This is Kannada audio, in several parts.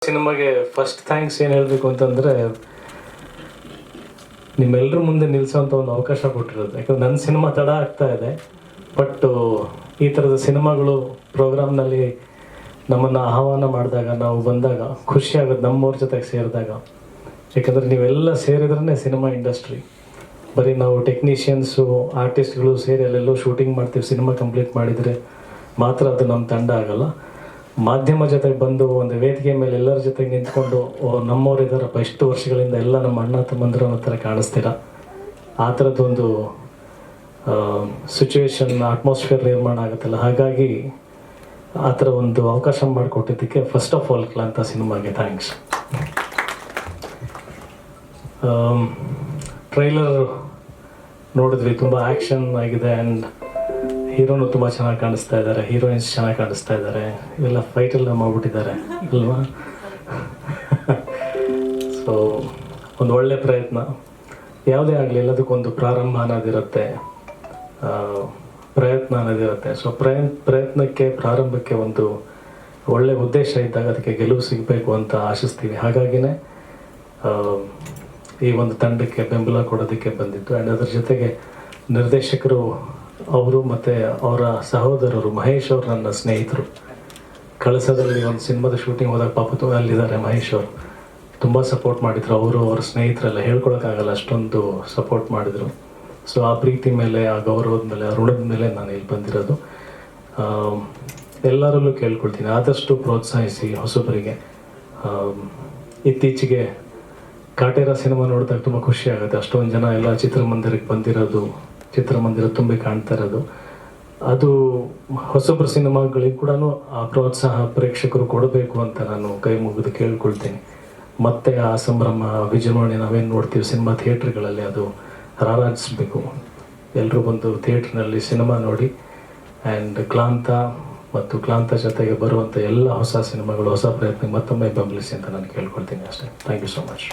ಸಿನಿಮಾಗೆ ಫಸ್ಟ್ ಥ್ಯಾಂಕ್ಸ್ ಏನು ಹೇಳಬೇಕು ಅಂತಂದರೆ, ನಿಮ್ಮೆಲ್ಲರ ಮುಂದೆ ನಿಲ್ಲಿಸೋಂಥ ಒಂದು ಅವಕಾಶ ಕೊಟ್ಟಿರೋದು. ಯಾಕಂದ್ರೆ ನನ್ನ ಸಿನಿಮಾ ತಡ ಆಗ್ತಾ ಇದೆ, ಬಟ್ ಈ ಥರದ ಸಿನಿಮಾಗಳು ಪ್ರೋಗ್ರಾಮ್ನಲ್ಲಿ ನಮ್ಮನ್ನು ಆಹ್ವಾನ ಮಾಡಿದಾಗ, ನಾವು ಬಂದಾಗ ಖುಷಿ ಆಗೋದು ನಮ್ಮವ್ರ ಜೊತೆಗೆ ಸೇರಿದಾಗ. ಯಾಕಂದರೆ ನೀವೆಲ್ಲ ಸೇರಿದ್ರೇ ಸಿನಿಮಾ ಇಂಡಸ್ಟ್ರಿ. ಬರೀ ನಾವು ಟೆಕ್ನಿಷಿಯನ್ಸು, ಆರ್ಟಿಸ್ಟ್ಗಳು ಸೇರಿ ಅಲ್ಲೆಲ್ಲೋ ಶೂಟಿಂಗ್ ಮಾಡ್ತೀವಿ, ಸಿನಿಮಾ ಕಂಪ್ಲೀಟ್ ಮಾಡಿದರೆ ಮಾತ್ರ ಅದು ನಮ್ಮ ತಂಡ ಆಗೋಲ್ಲ. ಮಾಧ್ಯಮ ಜೊತೆಗೆ ಬಂದು ಒಂದು ವೇದಿಕೆ ಮೇಲೆ ಎಲ್ಲರ ಜೊತೆಗೆ ನಿಂತ್ಕೊಂಡು ನಮ್ಮವ್ರು ಇದ್ದಾರಪ್ಪ, ಎಷ್ಟು ವರ್ಷಗಳಿಂದ ಎಲ್ಲ ನಮ್ಮ ಅಣ್ಣ ತಮ್ಮಂದಿರ ಥರ ಕಾಣಿಸ್ತೀರ, ಆ ಥರದ್ದೊಂದು ಸಿಚುವೇಶನ್, ಅಟ್ಮಾಸ್ಫಿಯರ್ ನಿರ್ಮಾಣ ಆಗುತ್ತಲ್ಲ. ಹಾಗಾಗಿ ಆ ಥರ ಒಂದು ಅವಕಾಶ ಮಾಡಿಕೊಟ್ಟಿದ್ದಕ್ಕೆ ಫಸ್ಟ್ ಆಫ್ ಆಲ್ ಕ್ಲಾಂತ ಸಿನಿಮಾಗೆ ಥ್ಯಾಂಕ್ಸ್. ಟ್ರೈಲರ್ ನೋಡಿದ್ವಿ, ತುಂಬ ಆ್ಯಕ್ಷನ್ ಆಗಿದೆ ಆ್ಯಂಡ್ ಹೀರೋನು ತುಂಬ ಚೆನ್ನಾಗಿ ಕಾಣಿಸ್ತಾ ಇದ್ದಾರೆ, ಹೀರೋಯಿನ್ಸ್ ಚೆನ್ನಾಗಿ ಕಾಣಿಸ್ತಾ ಇದ್ದಾರೆ, ಇವೆಲ್ಲ ಫೈಟೆಲ್ಲ ಮಾಡಿಬಿಟ್ಟಿದ್ದಾರೆ ಅಲ್ವಾ. ಸೊ ಒಂದು ಒಳ್ಳೆ ಪ್ರಯತ್ನ. ಯಾವುದೇ ಆಗಲಿ ಎಲ್ಲದಕ್ಕೊಂದು ಪ್ರಾರಂಭ ಅನ್ನೋದಿರುತ್ತೆ, ಪ್ರಯತ್ನ ಅನ್ನೋದಿರುತ್ತೆ. ಸೊ ಪ್ರಯತ್ನಕ್ಕೆ, ಪ್ರಾರಂಭಕ್ಕೆ ಒಂದು ಒಳ್ಳೆಯ ಉದ್ದೇಶ ಇದ್ದಾಗ ಅದಕ್ಕೆ ಗೆಲುವು ಸಿಗಬೇಕು ಅಂತ ಆಶಿಸ್ತೀವಿ. ಹಾಗಾಗಿನೇ ಈ ಒಂದು ತಂಡಕ್ಕೆ ಬೆಂಬಲ ಕೊಡೋದಕ್ಕೆ ಬಂದಿದ್ದು. ಆ್ಯಂಡ್ ಅದ್ರ ಜೊತೆಗೆ ನಿರ್ದೇಶಕರು ಅವರು ಮತ್ತು ಅವರ ಸಹೋದರರು ಮಹೇಶ್ ಅವರು ನನ್ನ ಸ್ನೇಹಿತರು. ಕಳಸದಲ್ಲಿ ಒಂದು ಸಿನಿಮಾದ ಶೂಟಿಂಗ್ ಹೋದಾಗ ಪಾಪತ್ತು ಅಲ್ಲಿದ್ದಾರೆ ಮಹೇಶ್ ಅವರು, ತುಂಬ ಸಪೋರ್ಟ್ ಮಾಡಿದರು. ಅವರು ಅವ್ರ ಸ್ನೇಹಿತರೆಲ್ಲ ಹೇಳ್ಕೊಳಕ್ಕಾಗಲ್ಲ, ಅಷ್ಟೊಂದು ಸಪೋರ್ಟ್ ಮಾಡಿದರು. ಸೊ ಆ ಪ್ರೀತಿ ಮೇಲೆ, ಆ ಗೌರವದ ಮೇಲೆ, ಆ ಋಣದ ಮೇಲೆ ನಾನು ಇಲ್ಲಿ ಬಂದಿರೋದು. ಎಲ್ಲರಲ್ಲೂ ಕೇಳ್ಕೊಳ್ತೀನಿ, ಆದಷ್ಟು ಪ್ರೋತ್ಸಾಹಿಸಿ ಹೊಸಬರಿಗೆ. ಇತ್ತೀಚೆಗೆ ಕಾಟೇರ ಸಿನಿಮಾ ನೋಡಿದಾಗ ತುಂಬ ಖುಷಿ ಆಗುತ್ತೆ. ಅಷ್ಟೊಂದು ಜನ ಎಲ್ಲ ಚಿತ್ರಮಂದಿರಕ್ಕೆ ಬಂದಿರೋದು, ಚಿತ್ರಮಂದಿರ ತುಂಬಿ ಕಾಣ್ತಾ ಇರೋದು, ಅದು ಹೊಸಬ್ರ ಸಿನಿಮಾಗಳಿಗೆ ಕೂಡ ಆ ಪ್ರೋತ್ಸಾಹ ಪ್ರೇಕ್ಷಕರು ಕೊಡಬೇಕು ಅಂತ ನಾನು ಕೈ ಮುಗಿದು ಕೇಳ್ಕೊಳ್ತೀನಿ. ಮತ್ತೆ ಆ ಸಂಭ್ರಮ, ವಿಜೃಂಭಣೆ ನಾವೇನು ನೋಡ್ತೀವಿ ಸಿನಿಮಾ ಥಿಯೇಟ್ರ್ಗಳಲ್ಲಿ, ಅದು ರಾರಾಜಿಸ್ಬೇಕು. ಎಲ್ಲರೂ ಬಂದು ಥಿಯೇಟ್ರ್ನಲ್ಲಿ ಸಿನಿಮಾ ನೋಡಿ. ಆ್ಯಂಡ್ ಕ್ಲಾಂತ ಮತ್ತು ಕ್ಲಾಂತ ಜೊತೆಗೆ ಬರುವಂಥ ಎಲ್ಲ ಹೊಸ ಸಿನಿಮಾಗಳು, ಹೊಸ ಪ್ರಯತ್ನ ಮತ್ತೊಮ್ಮೆ ಬೆಂಬಲಿಸಿ ಅಂತ ನಾನು ಕೇಳ್ಕೊಳ್ತೀನಿ ಅಷ್ಟೇ. Thank you so much.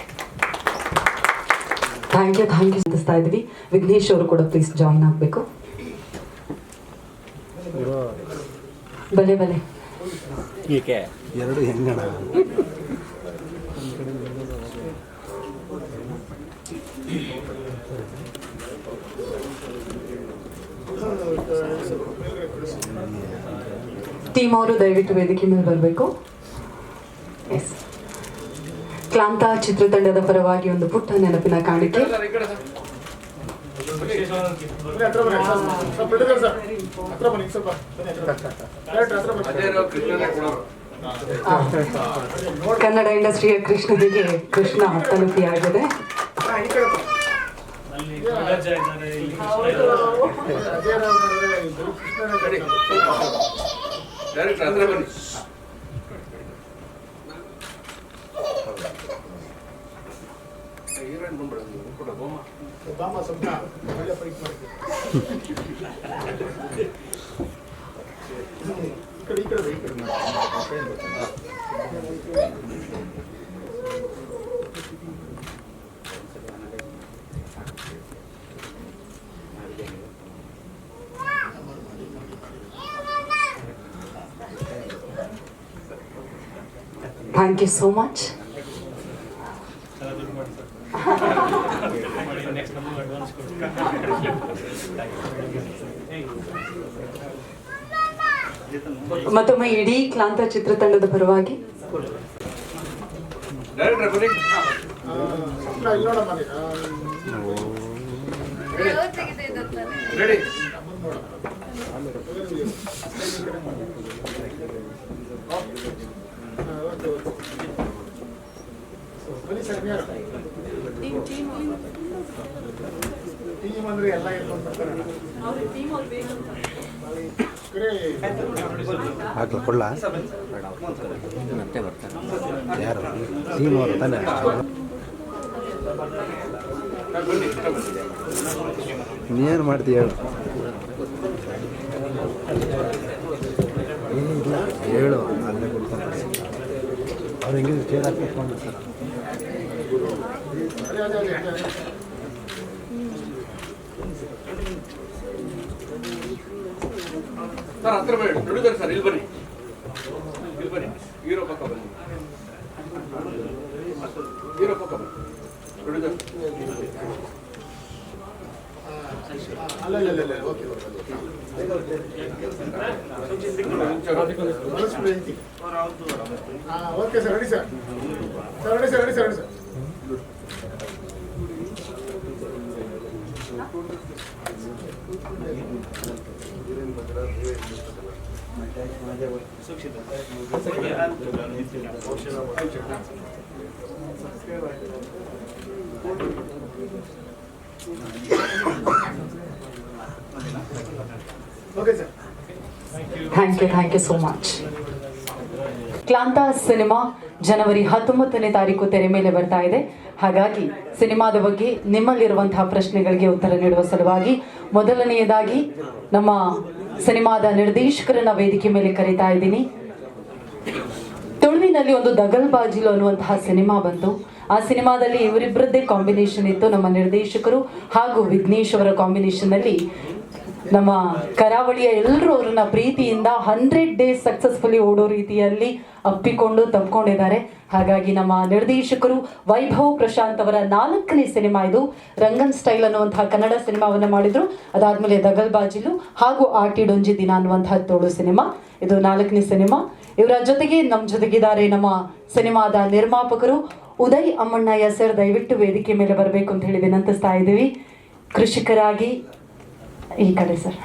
Thank you ಅಂದಿಸ್ತಾ ಇದ್ವಿ. ವಿಘ್ನೇಶ್ ಅವರು ಕೂಡ ಪ್ಲೀಸ್ ಜಾಯಿನ್ ಆಗಬೇಕು. ಬಲೆ ಎರಡು ಹೆಂಗಣ ಟೀಮ್ ಅವರು ದಯವಿಟ್ಟು ವೇದಿಕೆ ಮೇಲೆ ಬರಬೇಕು. ಎಸ್, ಕ್ಲಾಂತ ಚಿತ್ರತಂಡದ ಪರವಾಗಿ ಒಂದು ಪುಟ್ಟ ನೆನಪಿನ ಕಾಣಿಕೆ. ಕನ್ನಡ ಇಂಡಸ್ಟ್ರಿಯ ಕೃಷ್ಣನಿಗೆ Krishna ತಲುಪಿಯಾಗಿದೆ. Thank you so much. ಮತ್ತೊಮ್ಮೆ ಇಡೀ ಕ್ಲಾಂತ ಚಿತ್ರತಂಡದ ಪರವಾಗಿ ಹಾಕ್ಲ ಕೊಡ್ಲ ಮತ್ತೆ ಬರ್ತಾರೆ ಯಾರು ಟೀಮ್ ಅವರು ತಾನೆ. ನೀನು ಮಾಡ್ತೀಯ ಹೇಳು. ಏನಿಲ್ಲ ಹೇಳು, ಅಲ್ಲೇ ಕೊಡ್ತಾರೆ ಅವ್ರು ಹೆಂಗಿದ್ರು ಚೇರ್ ಹಾಕಿ ಕುತ್ಕೊಂಡು ಸರ್. ಸರ್ ಹತ್ರ ಬೇಡ ನುಡಿದಾರೆ ಸರ್, ಇಲ್ಲಿ ಬನ್ನಿ, ಇಲ್ಲಿ ಬನ್ನಿ, ಹೀರೋ ಪಕ್ಕ ಬನ್ನಿ. Okay sir, ready sir, ready sir, ready sir, ready sir. Okay sir. Thank you so much. Klaantha cinema ಜನವರಿ 19ನೇ ತಾರೀಕು ತೆರೆ ಮೇಲೆ ಬರ್ತಾ ಇದೆ. ಹಾಗಾಗಿ ಸಿನಿಮಾದ ಬಗ್ಗೆ ನಿಮ್ಮಲ್ಲಿರುವಂತಹ ಪ್ರಶ್ನೆಗಳಿಗೆ ಉತ್ತರ ನೀಡುವ ಸಲುವಾಗಿ ಮೊದಲನೆಯದಾಗಿ ನಮ್ಮ ಸಿನಿಮಾದ ನಿರ್ದೇಶಕರನ್ನ ವೇದಿಕೆ ಮೇಲೆ ಕರೀತಾ ಇದ್ದೀನಿ. ತುಳುವಿನಲ್ಲಿ ಒಂದು ದಗಲ್ಬಾಜಿಲು ಅನ್ನುವಂತಹ ಸಿನಿಮಾ ಬಂತು. ಆ ಸಿನಿಮಾದಲ್ಲಿ ಇವರಿಬ್ಬರದ್ದೇ ಕಾಂಬಿನೇಷನ್ ಇತ್ತು. ನಮ್ಮ ನಿರ್ದೇಶಕರು ಹಾಗೂ ವಿಘ್ನೇಶ್ ಅವರ ಕಾಂಬಿನೇಷನ್ ಅಲ್ಲಿ ನಮ್ಮ ಕರಾವಳಿಯ ಎಲ್ಲರೂ ಅವ್ರನ್ನ ಪ್ರೀತಿಯಿಂದ 100 ಡೇಸ್ ಸಕ್ಸಸ್ಫುಲಿ ಓಡೋ ರೀತಿಯಲ್ಲಿ ಅಪ್ಪಿಕೊಂಡು ತಪ್ಕೊಂಡಿದ್ದಾರೆ. ಹಾಗಾಗಿ ನಮ್ಮ ನಿರ್ದೇಶಕರು ವೈಭವ್ ಪ್ರಶಾಂತ್ ಅವರ 4ನೇ ಸಿನಿಮಾ ಇದು. ರಂಗನ್ ಸ್ಟೈಲ್ ಅನ್ನುವಂತಹ ಕನ್ನಡ ಸಿನಿಮಾವನ್ನ ಮಾಡಿದ್ರು. ಅದಾದ್ಮೇಲೆ ದಗಲ್ಬಾಜಿಲು ಹಾಗೂ ಆಟಿಡೊಂಜಿ ದಿನ ಅನ್ನುವಂತಹ ತುಳು ಸಿನಿಮಾ, ಇದು 4ನೇ ಸಿನಿಮಾ. ಇವರ ಜೊತೆಗೆ ನಮ್ಮ ಜೊತೆಗಿದ್ದಾರೆ ನಮ್ಮ ಸಿನಿಮಾದ ನಿರ್ಮಾಪಕರು ಉದಯ್ ಅಮ್ಮಣ್ಣಯ್ಯ ಸರ್. ದಯವಿಟ್ಟು ವೇದಿಕೆ ಮೇಲೆ ಬರಬೇಕು ಅಂತ ಹೇಳಿ ವಿನಂತಿಸ್ತಾ ಇದ್ದೀವಿ. ಕೃಷಿಕರಾಗಿ ಈ ಕಡೆ ಸರ್.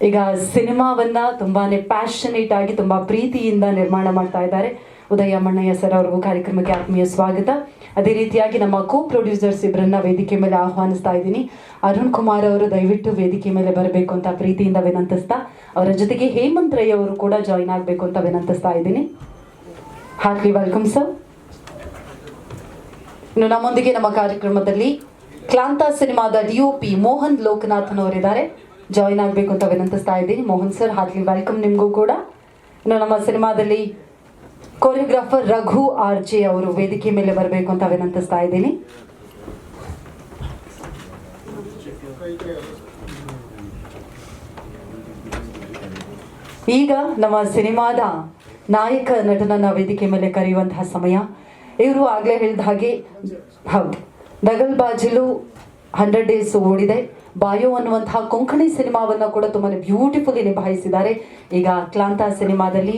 ಈಗ ಸಿನಿಮಾವನ್ನ ತುಂಬಾನೇ ಪ್ಯಾಷನೇಟ್ ಆಗಿ ತುಂಬಾ ಪ್ರೀತಿಯಿಂದ ನಿರ್ಮಾಣ ಮಾಡ್ತಾ ಇದ್ದಾರೆ ಉದಯ ಅಮ್ಮಣ್ಣಯ್ಯ ಸರ್. ಅವ್ರಿಗೂ ಕಾರ್ಯಕ್ರಮಕ್ಕೆ ಆತ್ಮೀಯ ಸ್ವಾಗತ. ಅದೇ ರೀತಿಯಾಗಿ ನಮ್ಮ ಕೋ ಪ್ರೊಡ್ಯೂಸರ್ಸ್ ಇಬ್ಬರನ್ನ ವೇದಿಕೆ ಮೇಲೆ ಆಹ್ವಾನಿಸ್ತಾ ಇದ್ದೀನಿ. ಅರುಣ್ ಕುಮಾರ್ ಅವರು ದಯವಿಟ್ಟು ವೇದಿಕೆ ಮೇಲೆ ಬರಬೇಕು ಅಂತ ಪ್ರೀತಿಯಿಂದ ವಿನಂತಿಸ್ತಾ, ಅವರ ಜೊತೆಗೆ ಹೇಮಂತ್ ರೈ ಅವರು ಕೂಡ ಜಾಯಿನ್ ಆಗಬೇಕು ಅಂತ ವಿನಂತಿಸ್ತಾ ಇದ್ದೀನಿ. Heartly welcome sir. ಇನ್ನು ನಮ್ಮೊಂದಿಗೆ ನಮ್ಮ ಕಾರ್ಯಕ್ರಮದಲ್ಲಿ ಕ್ಲಾಂತ ಸಿನಿಮಾದ DOP ಮೋಹನ್ ಲೋಕನಾಥನ್ ಅವರಿದ್ದಾರೆ, ಜಾಯಿನ್ ಆಗಬೇಕು ಅಂತ ವಿನಂತಿಸ್ತಾ ಇದ್ದೀನಿ. ಮೋಹನ್ ಸರ್, ಹಾರ್ಟ್ಲಿ ವೆಲ್ಕಮ್ ನಿಮಗೂ ಕೂಡ. ಇನ್ನು ನಮ್ಮ ಸಿನಿಮಾದಲ್ಲಿ ಕೊರಿಯೋಗ್ರಾಫರ್ ರಘು RJ ಅವರು ವೇದಿಕೆ ಮೇಲೆ ಬರಬೇಕು ಅಂತ ವಿನಂತಿಸ್ತಾ ಇದ್ದೀನಿ. ಈಗ ನಮ್ಮ ಸಿನಿಮಾದ ನಾಯಕ ನಟನನ್ನ ವೇದಿಕೆ ಮೇಲೆ ಕರೆಯುವಂತಹ ಸಮಯ. ಇವರು ಆಗ್ಲೇ ಹೇಳಿದ ಹಾಗೆ, ಹೌದು, ದಗಲ್ಬಾಜಿಲು 100 ಡೇಸ್ ಓಡಿದೆ. ಬಾಯೋ ಅನ್ನುವಂತಹ ಕೊಂಕಣಿ ಸಿನಿಮಾವನ್ನ ಕೂಡ ತುಂಬಾನೇ ಬ್ಯೂಟಿಫುಲಿ ನಿಭಾಯಿಸಿದ್ದಾರೆ. ಈಗ ಕ್ಲಾಂತ ಸಿನಿಮಾದಲ್ಲಿ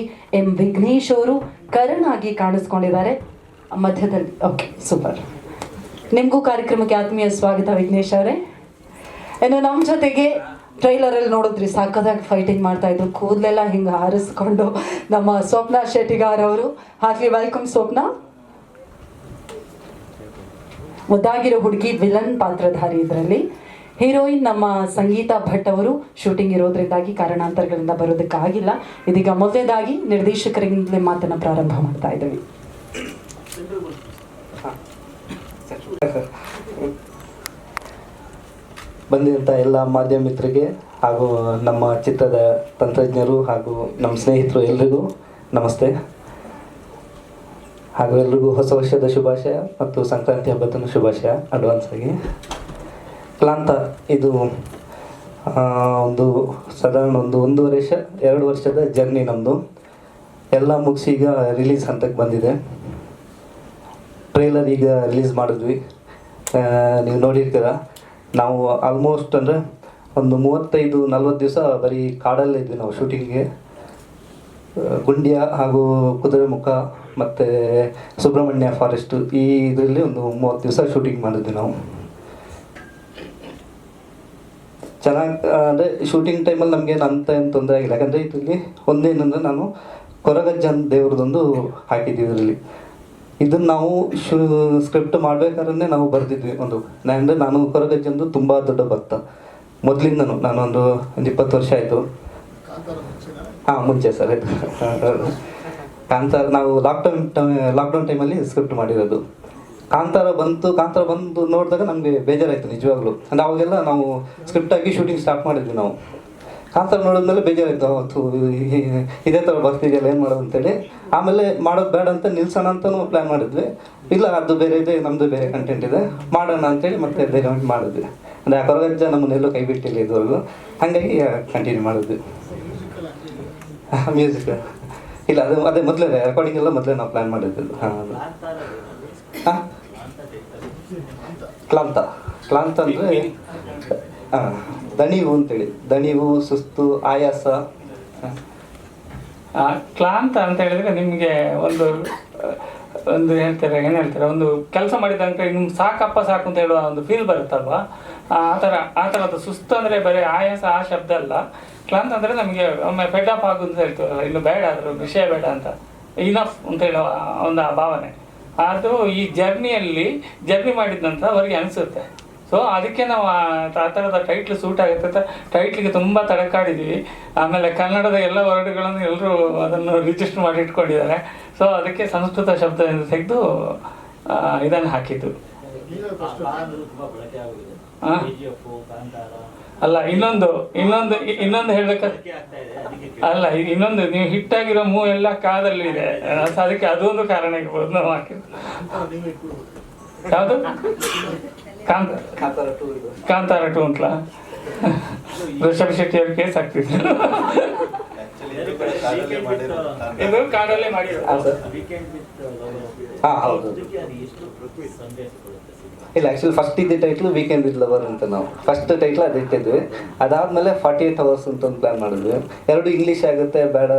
ವಿಘ್ನೇಶ್ ಅವರು ಕರಣ್ ಆಗಿ ಕಾಣಿಸ್ಕೊಂಡಿದ್ದಾರೆ ಮಧ್ಯದಲ್ಲಿ. Okay, super. ನಿಮಗೂ ಕಾರ್ಯಕ್ರಮಕ್ಕೆ ಆತ್ಮೀಯ ಸ್ವಾಗತ ವಿಘ್ನೇಶ್ ಅವರೇ. ಇನ್ನು ನಮ್ಮ ಜೊತೆಗೆ ಟ್ರೈಲರಲ್ಲಿ ನೋಡಿದ್ರಿ, ಸಾಕದಾಗಿ ಫೈಟಿಂಗ್ ಮಾಡ್ತಾ ಇದ್ರು, ಕೂದಲೆಲ್ಲ ಹಿಂಗೆ ಹಾರಿಸ್ಕೊಂಡು ನಮ್ಮ ಸ್ವಪ್ನ ಶೆಟ್ಟಿಗಾರ್ ಅವರು. ಹಾರ್ಟ್ಲಿ ವೆಲ್ಕಮ್ ಸ್ವಪ್ನ. ಮುದ್ದಾಗಿರೋ ಹುಡುಗಿ ವಿಲನ್ ಪಾತ್ರಧಾರಿ ಇದರಲ್ಲಿ. ಹೀರೋಯಿನ್ ನಮ್ಮ ಸಂಗೀತ ಭಟ್ ಅವರು. ಶೂಟಿಂಗ್ ಇರೋದ್ರಿಂದಾಗಿ ಕಾರಣಾಂತರಗಳಿಂದ ಬರೋದಕ್ಕಾಗಿಲ್ಲ. ಇದೀಗ ಮೊದಲನೇದಾಗಿ ನಿರ್ದೇಶಕರಿಂದಲೇ ಮಾತನ್ನ ಪ್ರಾರಂಭ ಮಾಡ್ತಾ ಇದ್ದೀವಿ. ಬಂದಿರುವಂಥ ಎಲ್ಲ ಮಾಧ್ಯಮ ಮಿತ್ರರಿಗೆ ಹಾಗೂ ನಮ್ಮ ಚಿತ್ರದ ತಂತ್ರಜ್ಞರು ಹಾಗೂ ನಮ್ಮ ಸ್ನೇಹಿತರು ಎಲ್ರಿಗೂ ನಮಸ್ತೆ. ಹಾಗೂ ಎಲ್ರಿಗೂ ಹೊಸ ವರ್ಷದ ಶುಭಾಶಯ ಮತ್ತು ಸಂಕ್ರಾಂತಿ ಹಬ್ಬದ ಶುಭಾಶಯ ಅಡ್ವಾನ್ಸ್ ಆಗಿ. ಕ್ಲಾಂತ ಇದು ಒಂದು ಸಾಧಾರಣ ಒಂದು 2 ವರ್ಷದ ಜರ್ನಿ ನಮ್ಮದು. ಎಲ್ಲ ಮುಗಿಸಿ ಈಗ ರಿಲೀಸ್ ಹಂತಕ್ಕೆ ಬಂದಿದೆ. ಟ್ರೈಲರ್ ಈಗ ರಿಲೀಸ್ ಮಾಡಿದ್ವಿ, ನೀವು ನೋಡಿರ್ತೀರ. ನಾವು ಆಲ್ಮೋಸ್ಟ್ ಅಂದರೆ ಒಂದು 35-40 ದಿವಸ ಬರೀ ಕಾಡಲ್ಲೇ ಇದ್ವಿ ನಾವು ಶೂಟಿಂಗ್ಗೆ. ಗುಂಡ್ಯ ಹಾಗೂ ಕುದುರೆಮುಖ ಮತ್ತು ಸುಬ್ರಹ್ಮಣ್ಯ ಫಾರೆಸ್ಟ್ ಈ ಇದರಲ್ಲಿ ಒಂದು 30 ದಿವಸ ಶೂಟಿಂಗ್ ಮಾಡಿದ್ವಿ ನಾವು. ಚೆನ್ನಾಗಿ ಅಂದರೆ ಶೂಟಿಂಗ್ ಟೈಮಲ್ಲಿ ನಮಗೆ ಅಂತ ಏನು ತೊಂದರೆ ಆಗಿಲ್ಲ. ಯಾಕಂದರೆ ಇದರಲ್ಲಿ ಒಂದೇನಂದರೆ ನಾನು ಕೊರಗಜ್ಜನ್ ದೇವ್ರದೊಂದು ಹಾಕಿದ್ದೀವಿ ಇದರಲ್ಲಿ. ಇದನ್ನು ನಾವು ಸ್ಕ್ರಿಪ್ಟ್ ಮಾಡಬೇಕಾದ್ರೆ ನಾವು ಬರೆದಿದ್ವಿ ಒಂದು. ಅಂದರೆ ನಾನು ಕೊರಗಜ್ಜಂದು ತುಂಬ ದೊಡ್ಡ ಭಕ್ತ ಮೊದಲಿಂದನೂ. ನಾನು ಒಂದು 20 ವರ್ಷ ಆಯಿತು. ಹಾಂ, ಮುಂಚೆ ಸರ್ ಆಯಿತು. ಕಾಂತಾರ ನಾವು ಲಾಕ್ಡೌನ್ ಟೈಮಲ್ಲಿ ಸ್ಕ್ರಿಪ್ಟ್ ಮಾಡಿರೋದು. ಕಾಂತಾರ ಬಂದು ನೋಡಿದಾಗ ನಮಗೆ ಬೇಜಾರಾಯಿತು ನಿಜವಾಗ್ಲೂ. ಅಂದರೆ ಅವಾಗೆಲ್ಲ ನಾವು ಸ್ಕ್ರಿಪ್ಟ್ ಆಗಿ ಶೂಟಿಂಗ್ ಸ್ಟಾರ್ಟ್ ಮಾಡಿದ್ವಿ ನಾವು. ಕಾಂತಾರ ನೋಡಿದ್ಮೇಲೆ ಬೇಜಾರಾಯಿತು, ಅವತ್ತು ಇದೇ ಥರ ಬರ್ತಿದೆಯಲ್ಲ ಏನು ಮಾಡೋದು ಅಂತೇಳಿ. ಆಮೇಲೆ ಮಾಡೋದು ಬೇಡ ಅಂತ ನಿಲ್ಸೋಣ ಅಂತಲೂ ಪ್ಲ್ಯಾನ್ ಮಾಡಿದ್ವಿ. ಇಲ್ಲ, ಅದು ಬೇರೆ ಇದೆ, ನಮ್ಮದು ಬೇರೆ ಕಂಟೆಂಟ್ ಇದೆ, ಮಾಡೋಣ ಅಂತೇಳಿ ಮತ್ತೆ ಬೇರೆ ಮಾಡಿದ್ವಿ. ಅಂದರೆ ಆ ಕೊರಗಜ್ಜ ನಮ್ಮನ್ನೆಲ್ಲೂ ಕೈ ಬಿಟ್ಟಿಲ್ಲ ಇದುವರೆಗೂ, ಹಾಗಾಗಿ ಕಂಟಿನ್ಯೂ ಮಾಡಿದ್ವಿ. ಮ್ಯೂಸಿಕ್ ಇಲ್ಲ ಅದೇ ಮೊದಲೇ ರೆಕಾರ್ಡಿಂಗ್ ಎಲ್ಲ ಮೊದಲೇ ನಾವು ಪ್ಲ್ಯಾನ್ ಮಾಡಿದ್ದು. ಹಾಂ ಹಾಂ ಕ್ಲಾಂತ ಅಂದರೆ ದಣಿವು ಅಂತೇಳಿ, ದಣಿವು, ಸುಸ್ತು, ಆಯಾಸ. ಕ್ಲಾಂತ ಅಂತ ಹೇಳಿದ್ರೆ ನಿಮಗೆ ಒಂದು ಹೇಳ್ತಾರೆ, ಏನು ಹೇಳ್ತಾರೆ, ಒಂದು ಕೆಲಸ ಮಾಡಿದಂಗೆ ನಿಮ್ಗೆ ಸಾಕಪ್ಪ ಸಾಕು ಅಂತ ಹೇಳುವ ಒಂದು ಫೀಲ್ ಬರುತ್ತಲ್ವ, ಆ ಥರದ್ದು. ಸುಸ್ತು ಅಂದರೆ ಬರೀ ಆಯಾಸ ಆ ಶಬ್ದ ಅಲ್ಲ. ಕ್ಲಾಂತ ಅಂದರೆ ನಮಗೆ ಒಮ್ಮೆ ಫೆಡ್ ಅಪ್ ಆಗೋದು ಅಂತ ಹೇಳ್ತೀವಲ್ಲ, ಇನ್ನು ಬೇಡ ಅದ್ರ ವಿಷಯ ಬೇಡ ಅಂತ, ಇನಫ್ ಅಂತ ಹೇಳುವ ಒಂದು ಆ ಭಾವನೆ. ಅದು ಈ ಜರ್ನಿ ಮಾಡಿದ ನಂತರ ಅವರಿಗೆ ಅನಿಸುತ್ತೆ. ಸೊ ಅದಕ್ಕೆ ನಾವು ಆ ಥರದ ಟೈಟ್ಲ್ ಸೂಟ್ ಆಗುತ್ತೆ ಅಂತ ಟೈಟ್ಲಿಗೆ ತುಂಬ ತಡಕಾಡಿದ್ದೀವಿ. ಆಮೇಲೆ ಕನ್ನಡದ ಎಲ್ಲ ವರ್ಡ್ಗಳನ್ನು ಎಲ್ಲರೂ ಅದನ್ನು ರಿಜಿಸ್ಟರ್ ಮಾಡಿ ಇಟ್ಕೊಂಡಿದ್ದಾರೆ. ಸೊ ಅದಕ್ಕೆ ಸಂಸ್ಕೃತ ಶಬ್ದದಿಂದ ತೆಗೆದು ಇದನ್ನು ಹಾಕಿದ್ದು. ಅಲ್ಲ ಇನ್ನೊಂದು ಹೇಳ್ಬೇಕಾದ್ರೆ ಅಲ್ಲ, ಇನ್ನೊಂದು ನೀವು ಹಿಟ್ಟಾಗಿರೋ ಮೂವ್ ಎಲ್ಲ ಕಾದಲ್ಲಿ ಇದೆ, ಅದಕ್ಕೆ ಅದೊಂದು ಕಾರಣ ಇರ್ಬೋದು ನಾವು ಹಾಕಿದ್ದು. ಯಾವುದು ಕಾಂತಾರ 2 ಅಂತಲಾ? ಋಷಭ್ ಶೆಟ್ಟಿ ಅವ್ರ ಕೇಸ್ ಆಗ್ತಿದ್ರು. ಇದು ಕಾಡಲ್ಲೇ ಮಾಡಿರೋದು. ಹಾಂ ಹೌದು. ಇಲ್ಲ ಆ್ಯಕ್ಚುಲಿ ಫಸ್ಟ್ ಇದ್ದ ಟೈಟ್ಲು ವೀಕೆಂಡ್ ವಿತ್ ಲವರ್ ಅಂತ. ನಾವು ಫಸ್ಟ್ ಟೈಟ್ಲ್ ಅದು ಇಟ್ಟಿದ್ವಿ. ಅದಾದಮೇಲೆ 48 hours ಅಂತ ಒಂದು ಪ್ಲ್ಯಾನ್ ಮಾಡಿದ್ವಿ. 2 ಇಂಗ್ಲೀಷ್ ಆಗುತ್ತೆ ಬೇಡ,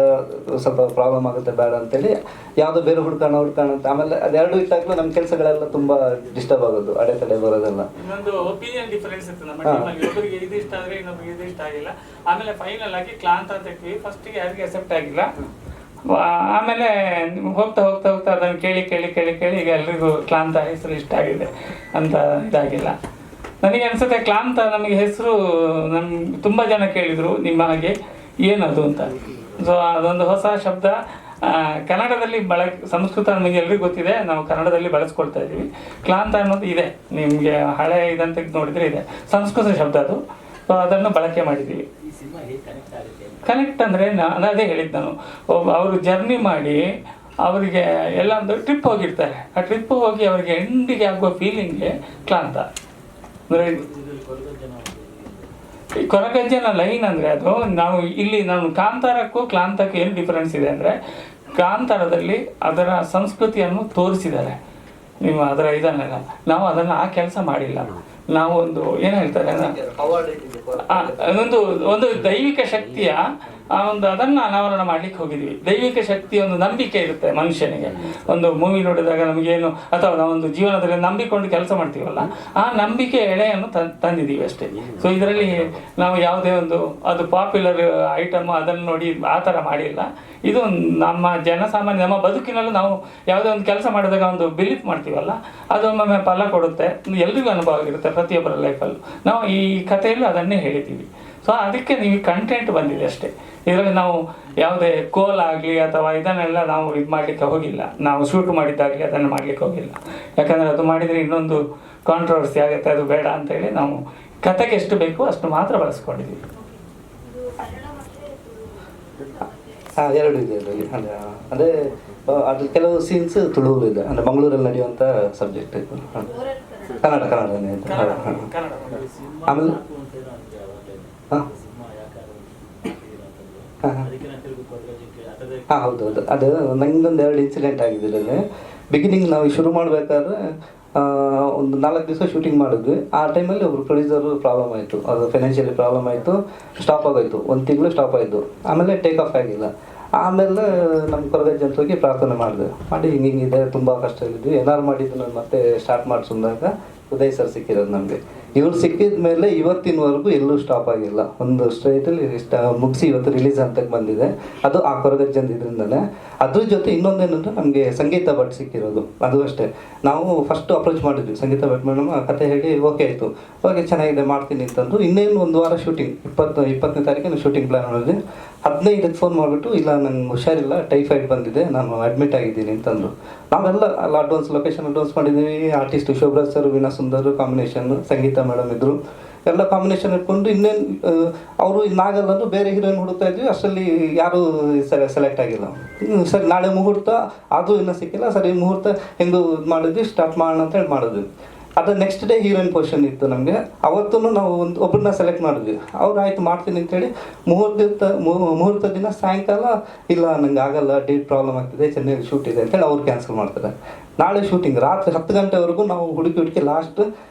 ಸ್ವಲ್ಪ ಪ್ರಾಬ್ಲಮ್ ಆಗುತ್ತೆ ಬೇಡ ಅಂತೇಳಿ ಯಾವುದೋ ಬೇರೆ ಹುಡ್ಕೋಣ ಅಂತ. ಆಮೇಲೆ ಅದೆರಡು ಇಟ್ಟಾಗಲೂ ನಮ್ಮ ಕೆಲಸಗಳೆಲ್ಲ ತುಂಬ ಡಿಸ್ಟರ್ಬ್ ಆಗೋದು, ಅಡೆತಡೆ ಬರೋದೆಲ್ಲ. ಇನ್ನೊಂದು ಒಪಿನಿಯನ್ ಡಿಫರೆನ್ಸ್ ಇತ್ತು ನಮ್ಮ ಟೀಮಲ್ಲಿ. ಒಬ್ಬರಿಗೆ ಇದು ಇಷ್ಟ ಆದರೆ ಇನ್ನೊಬ್ಬರಿಗೆ ಇದು ಇಷ್ಟ ಆಗಿಲ್ಲ. ಆಮೇಲೆ ಫೈನಲ್ ಆಗಿ ಕ್ಲಾಂತ ಅಂತ ಇಟ್ವಿ. ಫಸ್ಟಿಗೆ ಯಾರಿಗೆ ಅಕ್ಸೆಪ್ಟ್ ಆಗಿಲ್ಲ. ಆಮೇಲೆ ಹೋಗ್ತಾ ಅದನ್ನು ಕೇಳಿ ಈಗ ಎಲ್ರಿಗೂ ಕ್ಲಾಂತ ಹೆಸರು ಇಷ್ಟ ಆಗಿದೆ ಅಂತ ಇದಾಗಿಲ್ಲ. ನನಗೆ ಅನಿಸುತ್ತೆ ಕ್ಲಾಂತ ನಮಗೆ ಹೆಸರು ತುಂಬ ಜನ ಕೇಳಿದರು ನಿಮ್ಮ ಹಾಗೆ ಏನದು ಅಂತ. ಸೊ ಅದೊಂದು ಹೊಸ ಶಬ್ದ ಕನ್ನಡದಲ್ಲಿ ಸಂಸ್ಕೃತ ನಮಗೆ ಎಲ್ರಿಗೂ ಗೊತ್ತಿದೆ, ನಾವು ಕನ್ನಡದಲ್ಲಿ ಬಳಸ್ಕೊಳ್ತಾ ಇದ್ದೀವಿ. ಕ್ಲಾಂತ ಅನ್ನೋದು ಇದೆ, ನಿಮಗೆ ಹಳೆ ಇದಂತ ನೋಡಿದರೆ ಇದೆ, ಸಂಸ್ಕೃತ ಶಬ್ದ ಅದು. ಸೊ ಅದನ್ನು ಬಳಕೆ ಮಾಡಿದ್ದೀವಿ. ಕನೆಕ್ಟ್ ಅಂದರೆ ಅದೇ ಹೇಳಿದ್ದು ನಾನು, ಅವರು ಜರ್ನಿ ಮಾಡಿ ಅವರಿಗೆ ಎಲ್ಲ ಒಂದು ಟ್ರಿಪ್ ಹೋಗಿರ್ತಾರೆ. ಆ ಟ್ರಿಪ್ ಹೋಗಿ ಅವರಿಗೆ ಎಂಡಿಗೆ ಆಗುವ ಫೀಲಿಂಗ್ಗೆ ಕ್ಲಾಂತ ಅಂದರೆ ಕೊರಗಜ್ಜನ ಲೈನ್. ಅಂದರೆ ಅದು ನಾನು ಕಾಂತಾರಕ್ಕೂ ಕ್ಲಾಂತಕ್ಕೂ ಏನು ಡಿಫರೆನ್ಸ್ ಇದೆ ಅಂದರೆ, ಕಾಂತಾರದಲ್ಲಿ ಅದರ ಸಂಸ್ಕೃತಿಯನ್ನು ತೋರಿಸಿದ್ದಾರೆ ನೀವು, ಅದರ ಇದನ್ನೆಲ್ಲ. ನಾವು ಅದನ್ನು ಆ ಕೆಲಸ ಮಾಡಿಲ್ಲ. ನಾವು ಒಂದು ಏನು ಹೇಳ್ತಾರೆ, ಒಂದು ದೈವಿಕ ಶಕ್ತಿಯ ಅದನ್ನು ಅನಾವರಣ ಮಾಡ್ಲಿಕ್ಕೆ ಹೋಗಿದ್ವಿ. ದೈವಿಕ ಶಕ್ತಿಯ ಒಂದು ನಂಬಿಕೆ ಇರುತ್ತೆ ಮನುಷ್ಯನಿಗೆ. ಒಂದು ಮೂವಿ ನೋಡಿದಾಗ ನಮಗೇನು, ಅಥವಾ ನಾವೊಂದು ಜೀವನದಲ್ಲಿ ನಂಬಿಕೊಂಡು ಕೆಲಸ ಮಾಡ್ತೀವಲ್ಲ, ಆ ನಂಬಿಕೆ ಎಳೆಯನ್ನು ತಂದಿದ್ದೀವಿ ಅಷ್ಟೇ. ಸೊ ಇದರಲ್ಲಿ ನಾವು ಯಾವುದೇ ಒಂದು ಅದು ಪಾಪ್ಯುಲರ್ ಐಟಮ್ ಅದನ್ನು ನೋಡಿ ಆ ಥರ ಮಾಡಿಲ್ಲ. ಇದು ನಮ್ಮ ಜನಸಾಮಾನ್ಯ ನಮ್ಮ ಬದುಕಿನಲ್ಲೂ ನಾವು ಯಾವುದೇ ಒಂದು ಕೆಲಸ ಮಾಡಿದಾಗ ಒಂದು ಬಿಲೀಫ್ ಮಾಡ್ತೀವಲ್ಲ, ಅದು ಒಮ್ಮೊಮ್ಮೆ ಫಲ ಕೊಡುತ್ತೆ. ಎಲ್ರಿಗೂ ಅನುಭವ ಆಗಿರುತ್ತೆ ಪ್ರತಿಯೊಬ್ಬರ ಲೈಫಲ್ಲೂ. ನಾವು ಈ ಕಥೆಯಲ್ಲೂ ಅದನ್ನೇ ಹೇಳಿದ್ದೀವಿ. ಸೊ ಅದಕ್ಕೆ ನೀವು ಕಂಟೆಂಟ್ ಬಂದಿದೆ ಅಷ್ಟೇ. ಇದರಲ್ಲಿ ನಾವು ಯಾವುದೇ ಕೋಲಾಗಲಿ ಅಥವಾ ಇದನ್ನೆಲ್ಲ ನಾವು ಇದು ಮಾಡಲಿಕ್ಕೆ ಹೋಗಿಲ್ಲ. ನಾವು ಶೂಟ್ ಮಾಡಿದ್ದಾಗಲಿ ಅದನ್ನು ಮಾಡಲಿಕ್ಕೆ ಹೋಗಿಲ್ಲ. ಯಾಕಂದರೆ ಅದು ಮಾಡಿದರೆ ಇನ್ನೊಂದು ಕಾಂಟ್ರವರ್ಸಿ ಆಗುತ್ತೆ, ಅದು ಬೇಡ ಅಂತೇಳಿ ನಾವು ಕಥೆಗೆ ಎಷ್ಟು ಬೇಕು ಅಷ್ಟು ಮಾತ್ರ ಬಳಸ್ಕೊಂಡಿದ್ದೀವಿ. ಹಾಂ, 2 ಇದೆ ಅದರಲ್ಲಿ. ಅದೇ ಅದು ಕೆಲವು ಸೀನ್ಸ್ ತುಳುವಲ್ಲಿ ಇದೆ, ಅಂದರೆ ಮಂಗಳೂರಲ್ಲಿ ನಡೆಯುವಂಥ ಸಬ್ಜೆಕ್ಟ್ ಇದು. ಕನ್ನಡನೇ ಇದೆ. ಆಮೇಲೆ ಹಾಂ ಹೌದು. ಅದು ನಂಗೊಂದು 2 ಇನ್ಸಿಡೆಂಟ್ ಆಗಿದೆ ಇದರಲ್ಲಿ. ಬಿಗಿನಿಂಗ್ ನಾವು ಶುರು ಮಾಡಬೇಕಾದ್ರೆ ಒಂದು 4 ದಿವಸ ಶೂಟಿಂಗ್ ಮಾಡಿದ್ವಿ. ಆ ಟೈಮಲ್ಲಿ ಒಬ್ರು ಪ್ರೊಡ್ಯೂಸರು ಪ್ರಾಬ್ಲಮ್ ಆಯಿತು, ಅದು ಫೈನಾನ್ಷಿಯಲಿ ಪ್ರಾಬ್ಲಮ್ ಆಯಿತು, ಸ್ಟಾಪ್ ಆಗೋಯ್ತು. 1 ತಿಂಗಳು ಸ್ಟಾಪ್ ಆಯಿತು. ಆಮೇಲೆ ಟೇಕ್ ಆಫ್ ಆಗಿಲ್ಲ. ಆಮೇಲೆ ನಮ್ಮ ಕೊರಗಜ್ಜ ಅಂತ ಹೋಗಿ ಪ್ರಾರ್ಥನೆ ಮಾಡಿ ಹಿಂಗಿದೆ, ತುಂಬ ಕಷ್ಟ ಇದ್ವಿ, ಏನಾರು ಮಾಡಿದ್ದು ನಾನು ಮತ್ತೆ ಸ್ಟಾರ್ಟ್ ಮಾಡಿಸಿದಾಗ ಉದಯ್ ಸರ್ ಸಿಕ್ಕಿರೋದು ನಮಗೆ. ಇವ್ರು ಸಿಕ್ಕಿದ ಮೇಲೆ ಇವತ್ತಿನವರೆಗೂ ಎಲ್ಲೂ ಸ್ಟಾಪ್ ಆಗಿಲ್ಲ. ಒಂದು ಸ್ಟ್ರೈಟಲ್ಲಿ ಮುಗಿಸಿ ಇವತ್ತು ರಿಲೀಸ್ ಅಂತ ಬಂದಿದೆ. ಅದು ಆ ಕೊರಗಜ್ಜಂದು ಇದರಿಂದನೇ. ಅದ್ರ ಜೊತೆ ಇನ್ನೊಂದೇನಂದ್ರೆ ನಮಗೆ ಸಂಗೀತ ಭಟ್ ಸಿಕ್ಕಿರೋದು. ಅದು ಅಷ್ಟೇ. ನಾವು ಫಸ್ಟು ಅಪ್ರೋಚ್ ಮಾಡಿದ್ವಿ ಸಂಗೀತ ಭಟ್ ಮೇಡಮ್, ಕತೆ ಹೇಳಿ ಓಕೆ ಆಯಿತು, ಓಕೆ ಚೆನ್ನಾಗಿದೆ ಮಾಡ್ತೀನಿ ಅಂತಂದ್ರು. ಇನ್ನೇನು 1 ವಾರ ಶೂಟಿಂಗ್, 20ನೇ ತಾರೀಕಿನ ಶೂಟಿಂಗ್ ಪ್ಲ್ಯಾನ್ ಮಾಡಿದ್ವಿ. 15ಕ್ಕೆ ಫೋನ್ ಮಾಡಿಬಿಟ್ಟು, ಇಲ್ಲ ನಂಗೆ ಹುಷಾರಿಲ್ಲ, ಟೈಫಾಯ್ಡ್ ಬಂದಿದೆ, ನಾನು ಅಡ್ಮಿಟ್ ಆಗಿದ್ದೀನಿ ಅಂತಂದು. ನಾವೆಲ್ಲ ಲೊಕೇಶನ್ ಅಡ್ವಾನ್ಸ್ ಮಾಡಿದ್ದೀವಿ. Artist Shobharaj sir, Veena Sundar combination, Sangeetha madam ಇದ್ದರು, ಎಲ್ಲ ಕಾಂಬಿನೇಷನ್ ಇಟ್ಕೊಂಡು ಇನ್ನೇನು ಅವರು ಇನ್ನಾಗಲ್ಲ ಅಂದರೂ ಬೇರೆ ಹೀರೋಯಿನ್ ಹುಡುಕ್ತಾ ಇದ್ವಿ. ಅಷ್ಟರಲ್ಲಿ ಯಾರೂ ಸೆಲೆಕ್ಟ್ ಆಗಿಲ್ಲ. ಸರಿ ನಾಳೆ ಮುಹೂರ್ತ, ಅದು ಇನ್ನೂ ಸಿಕ್ಕಿಲ್ಲ. ಸರಿ ಮುಹೂರ್ತ ಹೆಂಗೂ ಇದು ಮಾಡಿದ್ವಿ, ಸ್ಟಾರ್ಟ್ ಮಾಡೋಣ ಅಂತ ಹೇಳಿ ಮಾಡಿದ್ವಿ. ಅದು ನೆಕ್ಸ್ಟ್ ಡೇ ಹೀರೋಯಿನ್ ಪೊಸಿಷನ್ ಇತ್ತು ನಮಗೆ. ಅವತ್ತೂ ನಾವು ಒಬ್ಬರನ್ನ ಸೆಲೆಕ್ಟ್ ಮಾಡಿದ್ವಿ. ಅವ್ರು ಆಯಿತು ಮಾಡ್ತೀನಿ ಅಂತೇಳಿ ಮುಹೂರ್ತ ದಿನ ಸಾಯಂಕಾಲ ಇಲ್ಲ ನಂಗೆ ಆಗಲ್ಲ, ಡೇಟ್ ಪ್ರಾಬ್ಲಮ್ ಆಗ್ತಿದೆ, ಚೆನ್ನೈಲಿ ಶೂಟ್ ಇದೆ ಅಂತೇಳಿ ಅವ್ರು ಕ್ಯಾನ್ಸಲ್ ಮಾಡ್ತಾರೆ. ನಾಳೆ ಶೂಟಿಂಗ್ ರಾತ್ರಿ 10 ಗಂಟೆವರೆಗೂ ನಾವು ಹುಡುಕಿ ಲಾಸ್ಟ್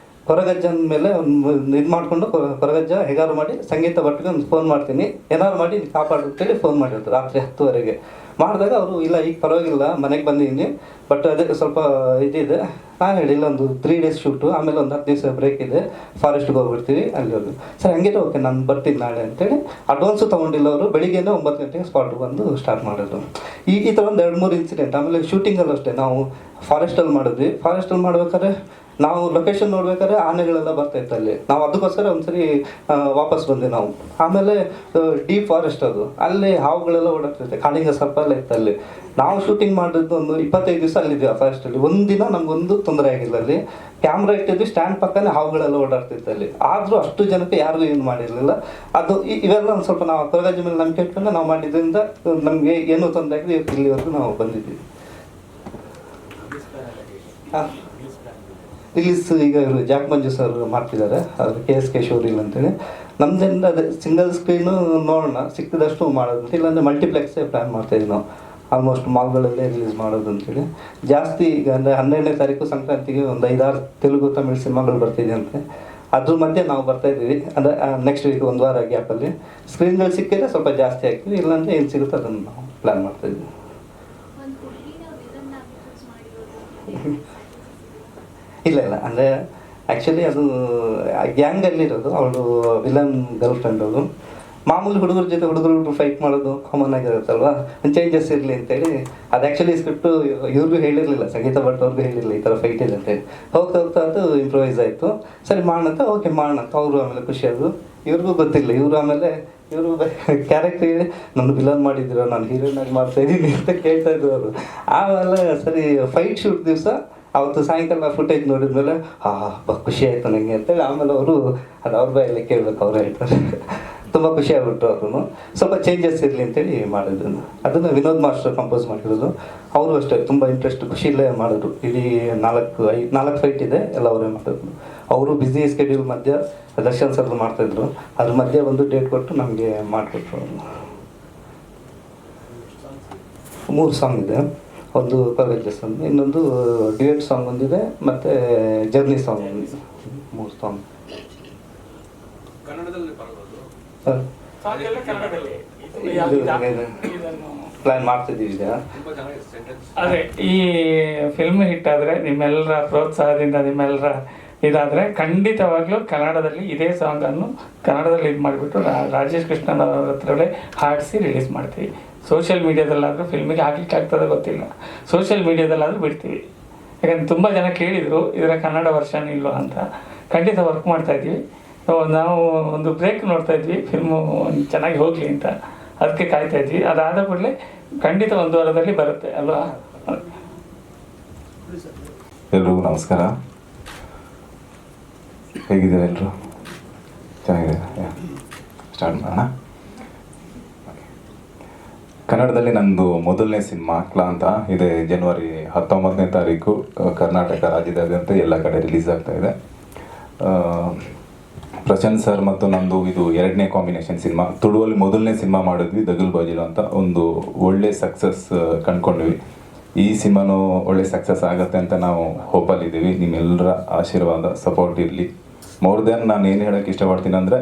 ಕೊರಗಜ್ಜನ ಮೇಲೆ ಒಂದು ಇದು ಮಾಡಿಕೊಂಡು ಕೊರಗಜ್ಜ ಹೇಗಾರು ಮಾಡಿ ಸಂಗೀತ ಭಟ್ಗೆ ಒಂದು ಫೋನ್ ಮಾಡ್ತೀನಿ, ಏನಾದ್ರು ಮಾಡಿ ಕಾಪಾಡು ಅಂತೇಳಿ ಫೋನ್ ಮಾಡಿರ್ತಾರೆ ರಾತ್ರಿ 10ವರೆಗೆ. ಮಾಡಿದಾಗ ಅವರು ಇಲ್ಲ ಈಗ ಪರವಾಗಿಲ್ಲ ಮನೆಗೆ ಬಂದಿದ್ದೀನಿ, ಬಟ್ ಅದೇ ಸ್ವಲ್ಪ ಇದಿದೆ. ನಾನು ಹೇಳಿಲ್ಲ ಒಂದು 3 ಡೇಸ್ ಶೂಟು, ಆಮೇಲೆ ಒಂದು 10 ದಿವಸ ಬ್ರೇಕ್ ಇದೆ, ಫಾರೆಸ್ಟ್ಗೆ ಹೋಗ್ಬಿಡ್ತೀವಿ ಅಲ್ಲಿವರೆಗೂ. ಸರಿ ಹಂಗಿದ್ರೆ ಓಕೆ ನಾನು ಬರ್ತೀನಿ ನಾಳೆ ಅಂತೇಳಿ ಅಡ್ವಾನ್ಸು ತೊಗೊಂಡಿಲ್ಲ ಅವರು. ಬೆಳಿಗ್ಗೆನೇ 9 ಗಂಟೆಗೆ ಸ್ಪಾಟ್ಗೆ ಬಂದು ಸ್ಟಾರ್ಟ್ ಮಾಡಿದ್ರು. ಈ ಥರ ಒಂದು 2-3 ಇನ್ಸಿಡೆಂಟ್. ಆಮೇಲೆ ಶೂಟಿಂಗಲ್ಲೂ ಅಷ್ಟೇ, ನಾವು ಫಾರೆಸ್ಟಲ್ಲಿ ಮಾಡಿದ್ವಿ. ಫಾರೆಸ್ಟಲ್ಲಿ ಮಾಡ್ಬೇಕಾದ್ರೆ ನಾವು ಲೊಕೇಶನ್ ನೋಡ್ಬೇಕಾದ್ರೆ ಆನೆಗಳೆಲ್ಲ ಬರ್ತಾಯಿತ್ತು ಅಲ್ಲಿ. ನಾವು ಅದಕ್ಕೋಸ್ಕರ ಒಂದ್ಸರಿ ವಾಪಸ್ ಬಂದ್ವಿ ನಾವು. ಆಮೇಲೆ ಡೀಪ್ ಫಾರೆಸ್ಟ್ ಅದು, ಅಲ್ಲಿ ಹಾವುಗಳೆಲ್ಲ ಓಡಾಡ್ತಿರುತ್ತೆ, ಕಾಳಿಂಗ ಸರ್ಪ ಎಲ್ಲ ಇತ್ತು ಅಲ್ಲಿ. ನಾವು ಶೂಟಿಂಗ್ ಮಾಡಿದ್ದು ಒಂದು 25 ದಿವಸ ಅಲ್ಲಿದ್ವಿ ಆ ಫಾರೆಸ್ಟಲ್ಲಿ. ಒಂದಿನ ನಮಗೊಂದು ತೊಂದರೆ ಆಗಿಲ್ಲ. ಅಲ್ಲಿ ಕ್ಯಾಮ್ರಾ ಇಟ್ಟಿದ್ವಿ, ಸ್ಟ್ಯಾಂಡ್ ಪಕ್ಕನೇ ಹಾವುಗಳೆಲ್ಲ ಓಡಾಡ್ತಿತ್ತು ಅಲ್ಲಿ. ಆದರೂ ಅಷ್ಟು ಜನಕ್ಕೆ ಯಾರಿಗೂ ಏನು ಮಾಡಿರಲಿಲ್ಲ. ಅದು ಇವೆಲ್ಲ ಒಂದು ಸ್ವಲ್ಪ ನಾವು ಕೊರಗಜ್ಜ ಮೇಲೆ ನಂಬಿಕೆ ಇಟ್ಕೊಂಡು ನಾವು ಮಾಡಿದ್ರಿಂದ ನಮಗೆ ಏನೂ ತೊಂದರೆ ಆಗಿದೆ. ಇಲ್ಲಿವರೆಗೂ ನಾವು ಬಂದಿದ್ದೀವಿ. ಹಾಂ, ರಿಲೀಸ್ ಈಗ ಇವರು ಜಾಕ್ ಮಂಜು ಸರ್ ಮಾಡ್ತಿದ್ದಾರೆ, ಅವರು KSK ಶೋರೀಲ್ ಅಂತೇಳಿ. ನಮ್ದಿಂದ ಅದೇ ಸಿಂಗಲ್ ಸ್ಕ್ರೀನು ನೋಡೋಣ, ಸಿಕ್ಕಿದಷ್ಟು ಮಾಡೋದು ಅಂತ. ಇಲ್ಲಾಂದರೆ ಮಲ್ಟಿಪ್ಲೆಕ್ಸೇ ಪ್ಲ್ಯಾನ್ ಮಾಡ್ತಾಯಿದ್ವಿ ನಾವು, ಆಲ್ಮೋಸ್ಟ್ ಮಾಲ್ಗಳಲ್ಲೇ ರಿಲೀಸ್ ಮಾಡೋದು ಅಂತೇಳಿ. ಜಾಸ್ತಿ ಈಗ ಅಂದರೆ 12ನೇ ತಾರೀಕು ಸಂಕ್ರಾಂತಿಗೆ ಒಂದು 5-6 ತೆಲುಗು ತಮಿಳು ಸಿನಿಮಾಗಳು ಬರ್ತಿದೆ ಅಂತೆ. ಅದ್ರ ಮಧ್ಯೆ ನಾವು ಬರ್ತಾಯಿದ್ದೀವಿ. ಅಂದರೆ ನೆಕ್ಸ್ಟ್ ವೀಕ್ 1 ವಾರ ಗ್ಯಾಪಲ್ಲಿ ಸ್ಕ್ರೀನ್ಗಳು ಸಿಕ್ಕಿದ್ರೆ ಸ್ವಲ್ಪ ಜಾಸ್ತಿ ಆಗ್ತೀವಿ, ಇಲ್ಲಾಂದರೆ ಏನು ಸಿಗುತ್ತೆ ಅದನ್ನು ನಾವು ಪ್ಲ್ಯಾನ್ ಮಾಡ್ತಾಯಿದ್ವಿ. ಇಲ್ಲ ಅಂದರೆ ಆ್ಯಕ್ಚುಲಿ ಅದು ಗ್ಯಾಂಗಲ್ಲಿರೋದು, ಅವಳು ವಿಲನ್ ಗರ್ಲ್ ಫ್ರೆಂಡ್. ಅವಳು ಮಾಮೂಲಿ ಹುಡುಗರ ಜೊತೆ ಹುಡುಗರು ಫೈಟ್ ಮಾಡೋದು ಕಾಮನ್ ಆಗಿರುತ್ತಲ್ವ, ಚೇಂಜಸ್ ಇರಲಿ ಅಂತೇಳಿ. ಅದು ಆ್ಯಕ್ಚುಲಿ ಸ್ಕ್ರಿಪ್ಟು ಇವ್ರಿಗೂ ಹೇಳಿರಲಿಲ್ಲ, ಸಂಗೀತ ಭಟ್ ಅವ್ರಿಗೂ ಹೇಳಿರಲಿಲ್ಲ ಈ ಥರ ಫೈಟ್ ಇದೆ ಅಂತೇಳಿ. ಹೋಗ್ತಾ ಅದು ಇಂಪ್ರೂವೈಸ್ ಆಯಿತು. ಸರಿ ಮಾಡೋಣ ಓಕೆ ಮಾಡೋಣ ಅಂತ ಅವರು ಆಮೇಲೆ ಖುಷಿಯಾದರು. ಇವ್ರಿಗೂ ಗೊತ್ತಿಲ್ಲ. ಇವರು ಕ್ಯಾರೆಕ್ಟರ್ ಹೇಳಿ ನನ್ನ ವಿಲನ್ ಮಾಡಿದ್ರು, ನಾನು ಹೀರೋಯಿನ್ ಆಗಿ ಮಾಡ್ತಾಯಿದ್ದೀನಿ ಅಂತ ಕೇಳ್ತಾ ಇದ್ರು ಅವರು. ಆಮೇಲೆ ಸರಿ ಫೈಟ್ ಶೂಟ್ ದಿವಸ ಅವತ್ತು ಸಾಯಂಕಾಲ ಫುಟೇಜ್ ನೋಡಿದ್ಮೇಲೆ ಖುಷಿ ಆಯಿತು ನನಗೆ ಅಂತೇಳಿ ಆಮೇಲೆ ಅವರು ಅದು ಅವ್ರ ಬಾಯಲ್ಲಿ ಕೇಳಬೇಕು, ಅವ್ರು ಹೇಳ್ತಾರೆ. ತುಂಬ ಖುಷಿ ಆಗ್ಬಿಟ್ರು ಅವರು. ಸ್ವಲ್ಪ ಚೇಂಜಸ್ ಇರಲಿ ಅಂತೇಳಿ ಮಾಡಿದ್ರು. ಅದನ್ನು ವಿನೋದ್ ಮಾಸ್ಟರ್ ಕಂಪೋಸ್ ಮಾಡಿರೋದು. ಅವರು ಅಷ್ಟೇ ತುಂಬ ಇಂಟ್ರೆಸ್ಟ್ ಖುಷಿಯಲ್ಲೇ ಮಾಡಿದ್ರು. ಇಡೀ 4 ಫೈಟ್ ಇದೆ, ಎಲ್ಲ ಅವರೇ ಮಾಡಿದ್ರು. ಅವರು ಬ್ಯುಸಿ ಸ್ಕೆಡ್ಯೂಲ್ ಮಧ್ಯೆ ದರ್ಶನ್ ಸರ್ ಮಾಡ್ತಾಯಿದ್ರು, ಅದ್ರ ಮಧ್ಯೆ ಒಂದು ಡೇಟ್ ಕೊಟ್ಟು ನಮಗೆ ಮಾಡಿಕೊಟ್ರು. 3 ಸಾಂಗ್ ಇದೆ. ಒಂದು ಕೊರಗಜ್ಜ ಸಾಂಗ್, ಇನ್ನೊಂದು ಡ್ಯುಯೆಟ್ ಸಾಂಗ್ ಒಂದಿದೆ, ಮತ್ತು ಜರ್ನಿ ಸಾಂಗ್ ಒಂದಿದೆ. 3 ಸಾಂಗ್ ಪ್ಲ್ಯಾನ್ ಮಾಡ್ತಿದ್ದೀವಿ ಈಗ. ಅದೇ ಈ ಫಿಲ್ಮ್ ಹಿಟ್ ಆದರೆ ನಿಮ್ಮೆಲ್ಲರ ಪ್ರೋತ್ಸಾಹದಿಂದ, ನಿಮ್ಮೆಲ್ಲರ ಇದಾದರೆ ಖಂಡಿತವಾಗ್ಲೂ ಕನ್ನಡದಲ್ಲಿ ಇದೇ ಸಾಂಗನ್ನು ಕನ್ನಡದಲ್ಲಿ ಇದು ಮಾಡಿಬಿಟ್ಟು ರಾಜೇಶ್ ಕೃಷ್ಣನ್ ಅವ್ರ ಹತ್ರವೇ ಹಾಡಿಸಿ ರಿಲೀಸ್ ಮಾಡ್ತೀವಿ. ಸೋಷಿಯಲ್ ಮೀಡಿಯಾದಲ್ಲಾದರೂ ಫಿಲ್ಮಿಗೆ ಹಾಕ್ಲಿಕ್ಕೆ ಆಗ್ತದೆ ಗೊತ್ತಿಲ್ಲ, ಸೋಷಿಯಲ್ ಮೀಡಿಯಾದಲ್ಲಾದರೂ ಬಿಡ್ತೀವಿ. ಯಾಕಂದ್ರೆ ತುಂಬ ಜನ ಕೇಳಿದರು ಇದರ ಕನ್ನಡ ವರ್ಷನ್ ಇಲ್ವ ಅಂತ. ಖಂಡಿತ ವರ್ಕ್ ಮಾಡ್ತಾಯಿದ್ವಿ. ನಾವು ಒಂದು ಬ್ರೇಕ್ ನೋಡ್ತಾಯಿದ್ವಿ, ಫಿಲ್ಮು ಚೆನ್ನಾಗಿ ಹೋಗಲಿ ಅಂತ, ಅದಕ್ಕೆ ಕಾಯ್ತಾಯಿದ್ವಿ. ಅದಾದ ಕೂಡಲೇ ಖಂಡಿತ 1 ವಾರದಲ್ಲಿ ಬರುತ್ತೆ ಅಲ್ವಾ. ಎಲ್ರಿಗೂ ನಮಸ್ಕಾರ. ಹೇಗಿದ್ದಾರೆ ಎಲ್ಲರೂ? ಚೆನ್ನಾಗಿದೆ. ಸ್ಟಾರ್ಟ್ ಮಾಡೋಣ. ಕನ್ನಡದಲ್ಲಿ ನಂದು ಮೊದಲನೇ ಸಿನಿಮಾ ಕ್ಲಾಂತ ಇದೆ. ಜನವರಿ 19ನೇ ತಾರೀಕು ಕರ್ನಾಟಕ ರಾಜ್ಯದಾದ್ಯಂತ ಎಲ್ಲ ಕಡೆ ರಿಲೀಸ್ ಆಗ್ತಾ ಇದೆ. ಪ್ರಶಾಂತ್ ಸರ್ ಮತ್ತು ನಂದು ಇದು 2ನೇ ಕಾಂಬಿನೇಷನ್ ಸಿನಿಮಾ. ತುಳುವಲ್ಲಿ ಮೊದಲನೇ ಸಿನಿಮಾ ಮಾಡಿದ್ವಿ, ದಗಲ್ ಬಾಜಿಲು ಅಂತ. ಒಂದು ಒಳ್ಳೆ ಸಕ್ಸಸ್ ಕಂಡ್ಕೊಂಡ್ವಿ. ಈ ಸಿನಿಮಾನು ಒಳ್ಳೆ ಸಕ್ಸಸ್ ಆಗುತ್ತೆ ಅಂತ ನಾವು ಹೋಪಲ್ಲಿದ್ದೀವಿ. ನಿಮ್ಮೆಲ್ಲರ ಆಶೀರ್ವಾದ ಸಪೋರ್ಟ್ ಇರಲಿ. ಮೋರ್ ದೆನ್ ನಾನು ಏನು ಹೇಳೋಕ್ಕೆ ಇಷ್ಟಪಡ್ತೀನಿ ಅಂದರೆ,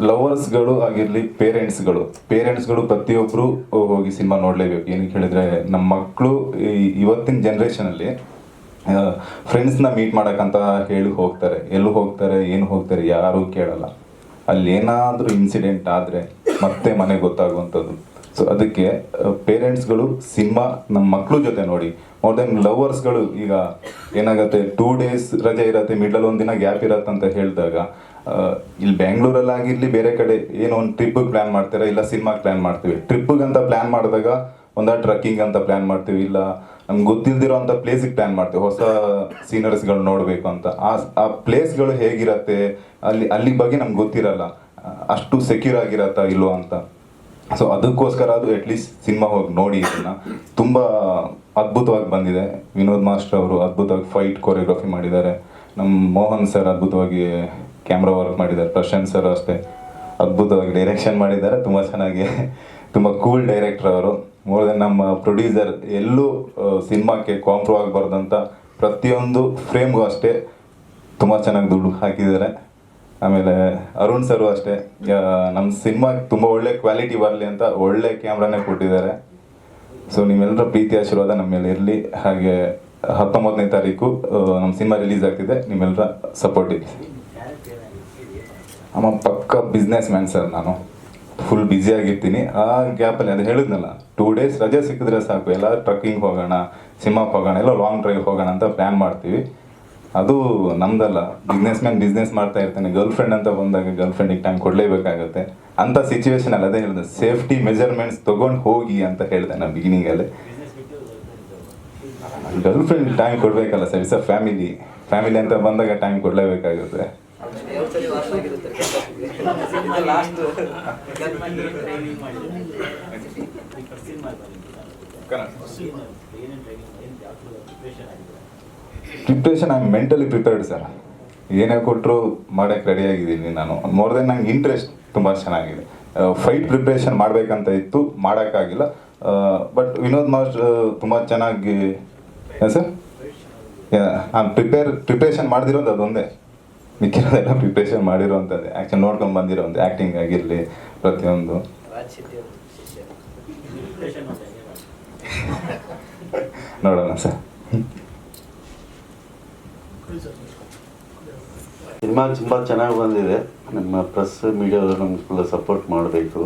ಲವರ್ಸ್ಗಳು ಆಗಿರಲಿ, ಪೇರೆಂಟ್ಸ್ಗಳು ಪ್ರತಿಯೊಬ್ಬರು ಹೋಗಿ ಸಿನಿಮಾ ನೋಡಲೇಬೇಕು. ಏನಕ್ಕೆ ಹೇಳಿದರೆ, ನಮ್ಮ ಮಕ್ಕಳು ಇವತ್ತಿನ ಜನ್ರೇಷನಲ್ಲಿ ಫ್ರೆಂಡ್ಸ್ನ ಮೀಟ್ ಮಾಡೋಕ್ಕಂತ ಹೇಳಿ ಹೋಗ್ತಾರೆ. ಎಲ್ಲೂ ಹೋಗ್ತಾರೆ, ಏನು ಹೋಗ್ತಾರೆ ಯಾರೂ ಕೇಳಲ್ಲ. ಅಲ್ಲಿ ಏನಾದರೂ ಇನ್ಸಿಡೆಂಟ್ ಆದರೆ ಮತ್ತೆ ಮನೆಗೆ ಗೊತ್ತಾಗುವಂಥದ್ದು. ಸೊ ಅದಕ್ಕೆ ಪೇರೆಂಟ್ಸ್ಗಳು ಸಿನಿಮಾ ನಮ್ಮ ಮಕ್ಕಳು ಜೊತೆ ನೋಡಿ. ಮೋರ್ ದೆನ್ ಲವರ್ಸ್ಗಳು ಈಗ ಏನಾಗುತ್ತೆ, 2 ಡೇಸ್ ರಜೆ ಇರುತ್ತೆ, ಮಿಡಲ್ ಒಂದಿನ ಗ್ಯಾಪ್ ಇರತ್ತೆ ಅಂತ ಹೇಳಿದಾಗ, ಇಲ್ಲಿ ಬೆಂಗಳೂರಲ್ಲಾಗಿರಲಿ ಬೇರೆ ಕಡೆ ಏನೋ ಒಂದು ಟ್ರಿಪ್ಪಿಗೆ ಪ್ಲ್ಯಾನ್ ಮಾಡ್ತಾರೆ, ಇಲ್ಲ ಸಿನಿಮಾಗೆ ಪ್ಲ್ಯಾನ್ ಮಾಡ್ತೀವಿ. ಟ್ರಿಪ್ಪಿಗಂತ ಪ್ಲ್ಯಾನ್ ಮಾಡಿದಾಗ ಟ್ರಕ್ಕಿಂಗ್ ಅಂತ ಪ್ಲ್ಯಾನ್ ಮಾಡ್ತೀವಿ, ಇಲ್ಲ ನಮ್ಗೆ ಗೊತ್ತಿಲ್ದಿರೋ ಅಂಥ ಪ್ಲೇಸಿಗೆ ಪ್ಲ್ಯಾನ್ ಮಾಡ್ತೀವಿ, ಹೊಸ ಸೀನರೀಸ್ಗಳು ನೋಡಬೇಕು ಅಂತ. ಆ ಪ್ಲೇಸ್ಗಳು ಹೇಗಿರತ್ತೆ, ಅಲ್ಲಿ ಬಗ್ಗೆ ನಮ್ಗೆ ಗೊತ್ತಿರಲ್ಲ, ಅಷ್ಟು ಸೆಕ್ಯೂರ್ ಆಗಿರತ್ತಾ ಇಲ್ಲೋ ಅಂತ. ಸೊ ಅದಕ್ಕೋಸ್ಕರ ಅದು ಅಟ್ಲೀಸ್ಟ್ ಸಿನಿಮಾ ಹೋಗಿ ನೋಡಿ ಇದನ್ನ. ತುಂಬ ಅದ್ಭುತವಾಗಿ ಬಂದಿದೆ. ವಿನೋದ್ ಮಾಸ್ಟರ್ ಅವರು ಅದ್ಭುತವಾಗಿ ಫೈಟ್ ಕೊರಿಯೋಗ್ರಫಿ ಮಾಡಿದ್ದಾರೆ. ನಮ್ಮ ಮೋಹನ್ ಸರ್ ಅದ್ಭುತವಾಗಿ ಕ್ಯಾಮ್ರಾ ವರ್ಕ್ ಮಾಡಿದ್ದಾರೆ. ಪ್ರಶಾಂತ್ ಸರ್ ಅಷ್ಟೇ ಅದ್ಭುತವಾಗಿ ಡೈರೆಕ್ಷನ್ ಮಾಡಿದ್ದಾರೆ. ತುಂಬ ಚೆನ್ನಾಗಿ, ತುಂಬ ಕೂಲ್ ಡೈರೆಕ್ಟರ್ ಅವರು. ಮೋರ್ ದೆನ್ ನಮ್ಮ ಪ್ರೊಡ್ಯೂಸರ್ ಎಲ್ಲೂ ಸಿನಿಮಾಕ್ಕೆ ಕಾಂಪ್ರೋ ಆಗಬಾರ್ದಂತ ಪ್ರತಿಯೊಂದು ಫ್ರೇಮ್ಗೂ ಅಷ್ಟೇ ತುಂಬ ಚೆನ್ನಾಗಿ ದುಡ್ಡು ಹಾಕಿದ್ದಾರೆ. ಆಮೇಲೆ ಅರುಣ್ ಸರು ಅಷ್ಟೇ ನಮ್ಮ ಸಿನಿಮಾಗೆ ತುಂಬ ಒಳ್ಳೆ ಕ್ವಾಲಿಟಿ ಬರಲಿ ಅಂತ ಒಳ್ಳೆ ಕ್ಯಾಮ್ರಾನೇ ಕೊಟ್ಟಿದ್ದಾರೆ. ಸೊ ನೀವೆಲ್ಲರ ಪ್ರೀತಿ ಆಶೀರ್ವಾದ ನಮ್ಮ ಮೇಲೆ ಇರಲಿ. ಹಾಗೆ 19ನೇ ತಾರೀಕು ನಮ್ಮ ಸಿನಿಮಾ ರಿಲೀಸ್ ಆಗ್ತಿದೆ. ನಿಮ್ಮೆಲ್ಲರ ಸಪೋರ್ಟ್ ಇದೆ. ಆಮ ಪಕ್ಕ ಬಿಸ್ನೆಸ್ ಮ್ಯಾನ್ ಸರ್. ನಾನು ಫುಲ್ ಬ್ಯುಸಿಯಾಗಿರ್ತೀನಿ. ಆ ಗ್ಯಾಪಲ್ಲಿ ಅದು ಹೇಳಿದ್ನಲ್ಲ, 2 days ರಜೆ ಸಿಕ್ಕಿದ್ರೆ ಸಾಕು, ಎಲ್ಲ ಟ್ರಕ್ಕಿಂಗ್ ಹೋಗೋಣ, ಸಿನಿಮಾಗೆ ಹೋಗೋಣ, ಎಲ್ಲ ಲಾಂಗ್ ಡ್ರೈವ್ ಹೋಗೋಣ ಅಂತ ಪ್ಲ್ಯಾನ್ ಮಾಡ್ತೀವಿ. ಅದು ನಮ್ದಲ್ಲ. ಬಿಸ್ನೆಸ್ ಮ್ಯಾನ್ ಬಿಸ್ನೆಸ್ ಮಾಡ್ತಾ ಇರ್ತಾನೆ. ಗರ್ಲ್ ಫ್ರೆಂಡ್ ಅಂತ ಬಂದಾಗ ಗರ್ಲ್ ಫ್ರೆಂಡಿಗೆ ಟೈಮ್ ಕೊಡಲೇಬೇಕಾಗುತ್ತೆ. ಅಂಥ ಸಿಚುವೇಶನ್ ಅಲ್ಲಿ ಅದೇ ಹೇಳಿದೆ, ಸೇಫ್ಟಿ ಮೆಜರ್ಮೆಂಟ್ಸ್ ತೊಗೊಂಡು ಹೋಗಿ ಅಂತ ಹೇಳಿದೆ ನಾನು ಬಿಗಿನಿಂಗಲ್ಲಿ. ಗರ್ಲ್ ಫ್ರೆಂಡ್ ಟೈಮ್ ಕೊಡಬೇಕಲ್ಲ ಸರ್. ಇಟ್ಸ್ ಅ ಫ್ಯಾಮಿಲಿ ಅಂತ ಬಂದಾಗ ಟೈಮ್ ಕೊಡಲೇಬೇಕಾಗುತ್ತೆ. Preparation I am mentally prepared sir. ಏನೇ ಕೊಟ್ಟರು ಮಾಡೋಕ್ಕೆ ರೆಡಿಯಾಗಿದ್ದೀನಿ ನಾನು. ಮೋರ್ ದೆನ್ ನಂಗೆ ಇಂಟ್ರೆಸ್ಟ್ ತುಂಬ ಚೆನ್ನಾಗಿದೆ. ಫೈಟ್ ಪ್ರಿಪ್ರೇಷನ್ ಮಾಡಬೇಕಂತ ಇತ್ತು, ಮಾಡೋಕ್ಕಾಗಿಲ್ಲ. ಬಟ್ ವಿನೋದ್ ಮಾಸ್ಟರ್ ತುಂಬ ಚೆನ್ನಾಗಿ ಸರ್ ನಾನು ಪ್ರಿಪ್ರೇಷನ್ ಮಾಡ್ದಿರೋದು ಅದೊಂದೇ. ಮಿಕ್ಕಿರೋದೆಲ್ಲ ಪ್ರಿಪ್ರೇಷನ್ ಮಾಡಿರೋವಂಥದ್ದೇ. ಆ್ಯಕ್ಚುಲಿ ನೋಡ್ಕೊಂಡು ಬಂದಿರೋವಂಥ ಆ್ಯಕ್ಟಿಂಗ್ ಆಗಿರಲಿ ಪ್ರತಿಯೊಂದು. ನೋಡೋಣ ಸರ್. ಸಿನಿಮಾ ತುಂಬ ಚೆನ್ನಾಗಿ ಬಂದಿದೆ. ನಮ್ಮ ಪ್ರೆಸ್ ಮೀಡಿಯಾದವರು ನಮ್ಗೆ ಫುಲ್ ಸಪೋರ್ಟ್ ಮಾಡಬೇಕು.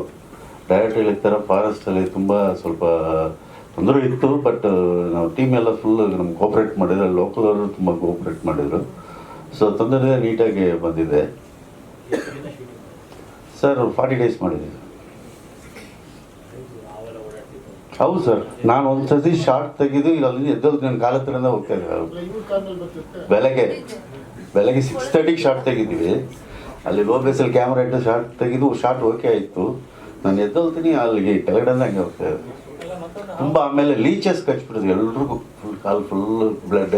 ಡೈರೆಕ್ಟ್ ಹೇಳಿರ್ತಾರೆ, ಫಾರೆಸ್ಟಲ್ಲಿ ತುಂಬ ಸ್ವಲ್ಪ ತೊಂದರೆ ಇತ್ತು. ಬಟ್ ನಾವು ಟೀಮ್ ಎಲ್ಲ ಫುಲ್ ನಮ್ಗೆ ಕೋಪ್ರೇಟ್ ಮಾಡಿದ್ರು. ಲೋಕಲ್ ಅವರು ತುಂಬ ಕೋಪ್ರೇಟ್ ಮಾಡಿದರು. ಸೊ ತೊಂದರೆ ನೀಟಾಗಿ ಬಂದಿದೆ ಸರ್. 40 days ಮಾಡಿದ್ದೀವಿ. ಹೌದು ಸರ್. ನಾನು ಒಂದು ಸತಿ ಶಾರ್ಟ್ ತೆಗೆದು ಇಲ್ಲಿ ಅಲ್ಲಿ ಎದ್ದೋದು ನನ್ನ ಕಾಲ ಹತ್ರನೇ ಹೋಗ್ತಾ ಇದ್ದೆ. ಬೆಳಗ್ಗೆ 6:30ಗೆ ಶಾರ್ಟ್ ತೆಗಿದ್ದೀವಿ. ಅಲ್ಲಿ ಲೋ ಬೇಸಲ್ಲಿ ಕ್ಯಾಮ್ರಾ ಇಟ್ಟು ಶಾರ್ಟ್ ತೆಗೆದು ಶಾರ್ಟ್ ಓಕೆ ಆಯಿತು. ನಾನು ಎದ್ದೋಲ್ತೀನಿ, ಅಲ್ಲಿಗೆ ಕೆಳಗಡೆ ಹಂಗೆ ಹೋಗ್ತಾ ಇದೆ ತುಂಬ. ಆಮೇಲೆ ಲೀಚಸ್ ಕಚ್ಬಿಟ್ಟಿದ್ವಿ ಎಲ್ರಿಗೂ. ಕಾಲು ಫುಲ್ ಬ್ಲಡ್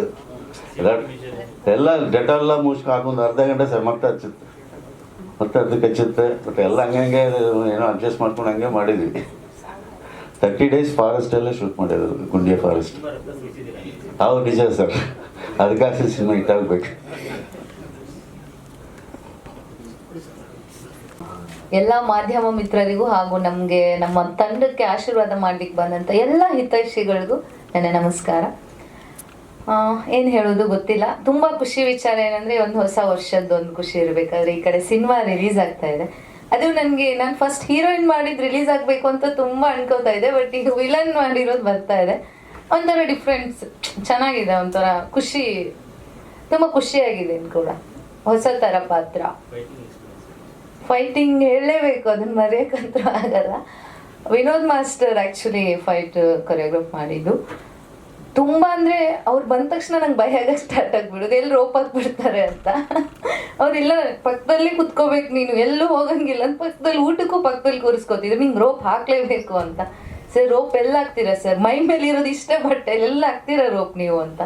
ಎಲ್ಲ ಡೆಟಾಲ್ಲ ಮುಚ್ಕೊಂಡು ಹಾಕೊಂಡು ಅರ್ಧ ಗಂಟೆ ಸರ್ ಮತ್ತೆ ಹಚ್ಚುತ್ತೆ, ಮತ್ತೆ ಅದಕ್ಕೆ ಹಚ್ಚುತ್ತೆ. ಬಟ್ ಎಲ್ಲ ಹಂಗೆ ಏನೋ ಅಡ್ಜಸ್ಟ್ ಮಾಡ್ಕೊಂಡು ಹಂಗೆ ಮಾಡಿದ್ವಿ. 30 days ಫಾರೆಸ್ಟಲ್ಲೇ ಶೂಟ್ ಮಾಡಿದ್ರು, ಗುಂಡಿಯ ಫಾರೆಸ್ಟ್. ಹೌದು ನಿಜ ಸರ್. ಅದಕ್ಕಾಗಿ ಸಿನಿಮಾ ಇಟ್ಟಾಗಬೇಕು. ಎಲ್ಲ ಮಾಧ್ಯಮ ಮಿತ್ರರಿಗೂ ಹಾಗೂ ನಮಗೆ ನಮ್ಮ ತಂಡಕ್ಕೆ ಆಶೀರ್ವಾದ ಮಾಡ್ಲಿಕ್ಕೆ ಬಂದಂಥ ಎಲ್ಲ ಹಿತೈಷಿಗಳಿಗೂ ನನ್ನ ನಮಸ್ಕಾರ. ಏನು ಹೇಳೋದು ಗೊತ್ತಿಲ್ಲ. ತುಂಬ ಖುಷಿ ವಿಚಾರ ಏನಂದರೆ, ಒಂದು ಹೊಸ ವರ್ಷದ್ದು ಒಂದು ಖುಷಿ ಇರಬೇಕಾದ್ರೆ ಈ ಕಡೆ ಸಿನಿಮಾ ರಿಲೀಸ್ ಆಗ್ತಾ ಇದೆ. ಅದು ನನಗೆ, ನಾನು ಫಸ್ಟ್ ಹೀರೋಯಿನ್ ಮಾಡಿದ್ದು ರಿಲೀಸ್ ಆಗಬೇಕು ಅಂತ ತುಂಬ ಅನ್ಕೋತಾ ಇದ್ದೆ. ಬಟ್ ಈಗ ವಿಲನ್ ಮಾಡಿರೋದು ಬರ್ತಾ ಇದೆ. ಒಂಥರ ಡಿಫ್ರೆನ್ಸ್ ಚೆನ್ನಾಗಿದೆ. ಒಂಥರ ಖುಷಿ, ತುಂಬ ಖುಷಿಯಾಗಿದೆ ಕೂಡ. ಹೊಸ ಥರ ಪಾತ್ರ. ಫೈಟಿಂಗ್ ಹೇಳಲೇಬೇಕು, ಅದನ್ನು ಮರೆಯೋಕ್ಕಂತ ಆಗಲ್ಲ. Vinod master actually fight choreograph ಮಾಡಿದ್ದು. ತುಂಬ ಅಂದರೆ ಅವ್ರು ಬಂದ ತಕ್ಷಣ ನಂಗೆ ಭಯ ಆಗಕ್ಕೆ ಸ್ಟಾರ್ಟ್ ಆಗಿಬಿಡೋದು, ಎಲ್ಲಿ ರೋಪ್ ಹಾಕ್ಬಿಡ್ತಾರೆ ಅಂತ. ಅವರೆಲ್ಲ ಪಕ್ಕದಲ್ಲಿ ಕುತ್ಕೋಬೇಕು, ನೀನು ಎಲ್ಲೂ ಹೋಗಂಗಿಲ್ಲ ಅಂತ ಪಕ್ಕದಲ್ಲಿ, ಊಟಕ್ಕೂ ಪಕ್ಕದಲ್ಲಿ ಕೂರಿಸ್ಕೋತಿದ್ರು, ನಿಂಗೆ ರೋಪ್ ಹಾಕ್ಲೇಬೇಕು ಅಂತ. ಸರ್ ರೋಪ್ ಎಲ್ಲ ಹಾಕ್ತೀರಾ ಸರ್? ಮೈ ಮೇಲೆ ಇರೋದು ಇಷ್ಟೇ ಬಟ್ಟೆ ಎಲ್ಲ ಹಾಕ್ತೀರಾ ರೋಪ್ ನೀವು ಅಂತ.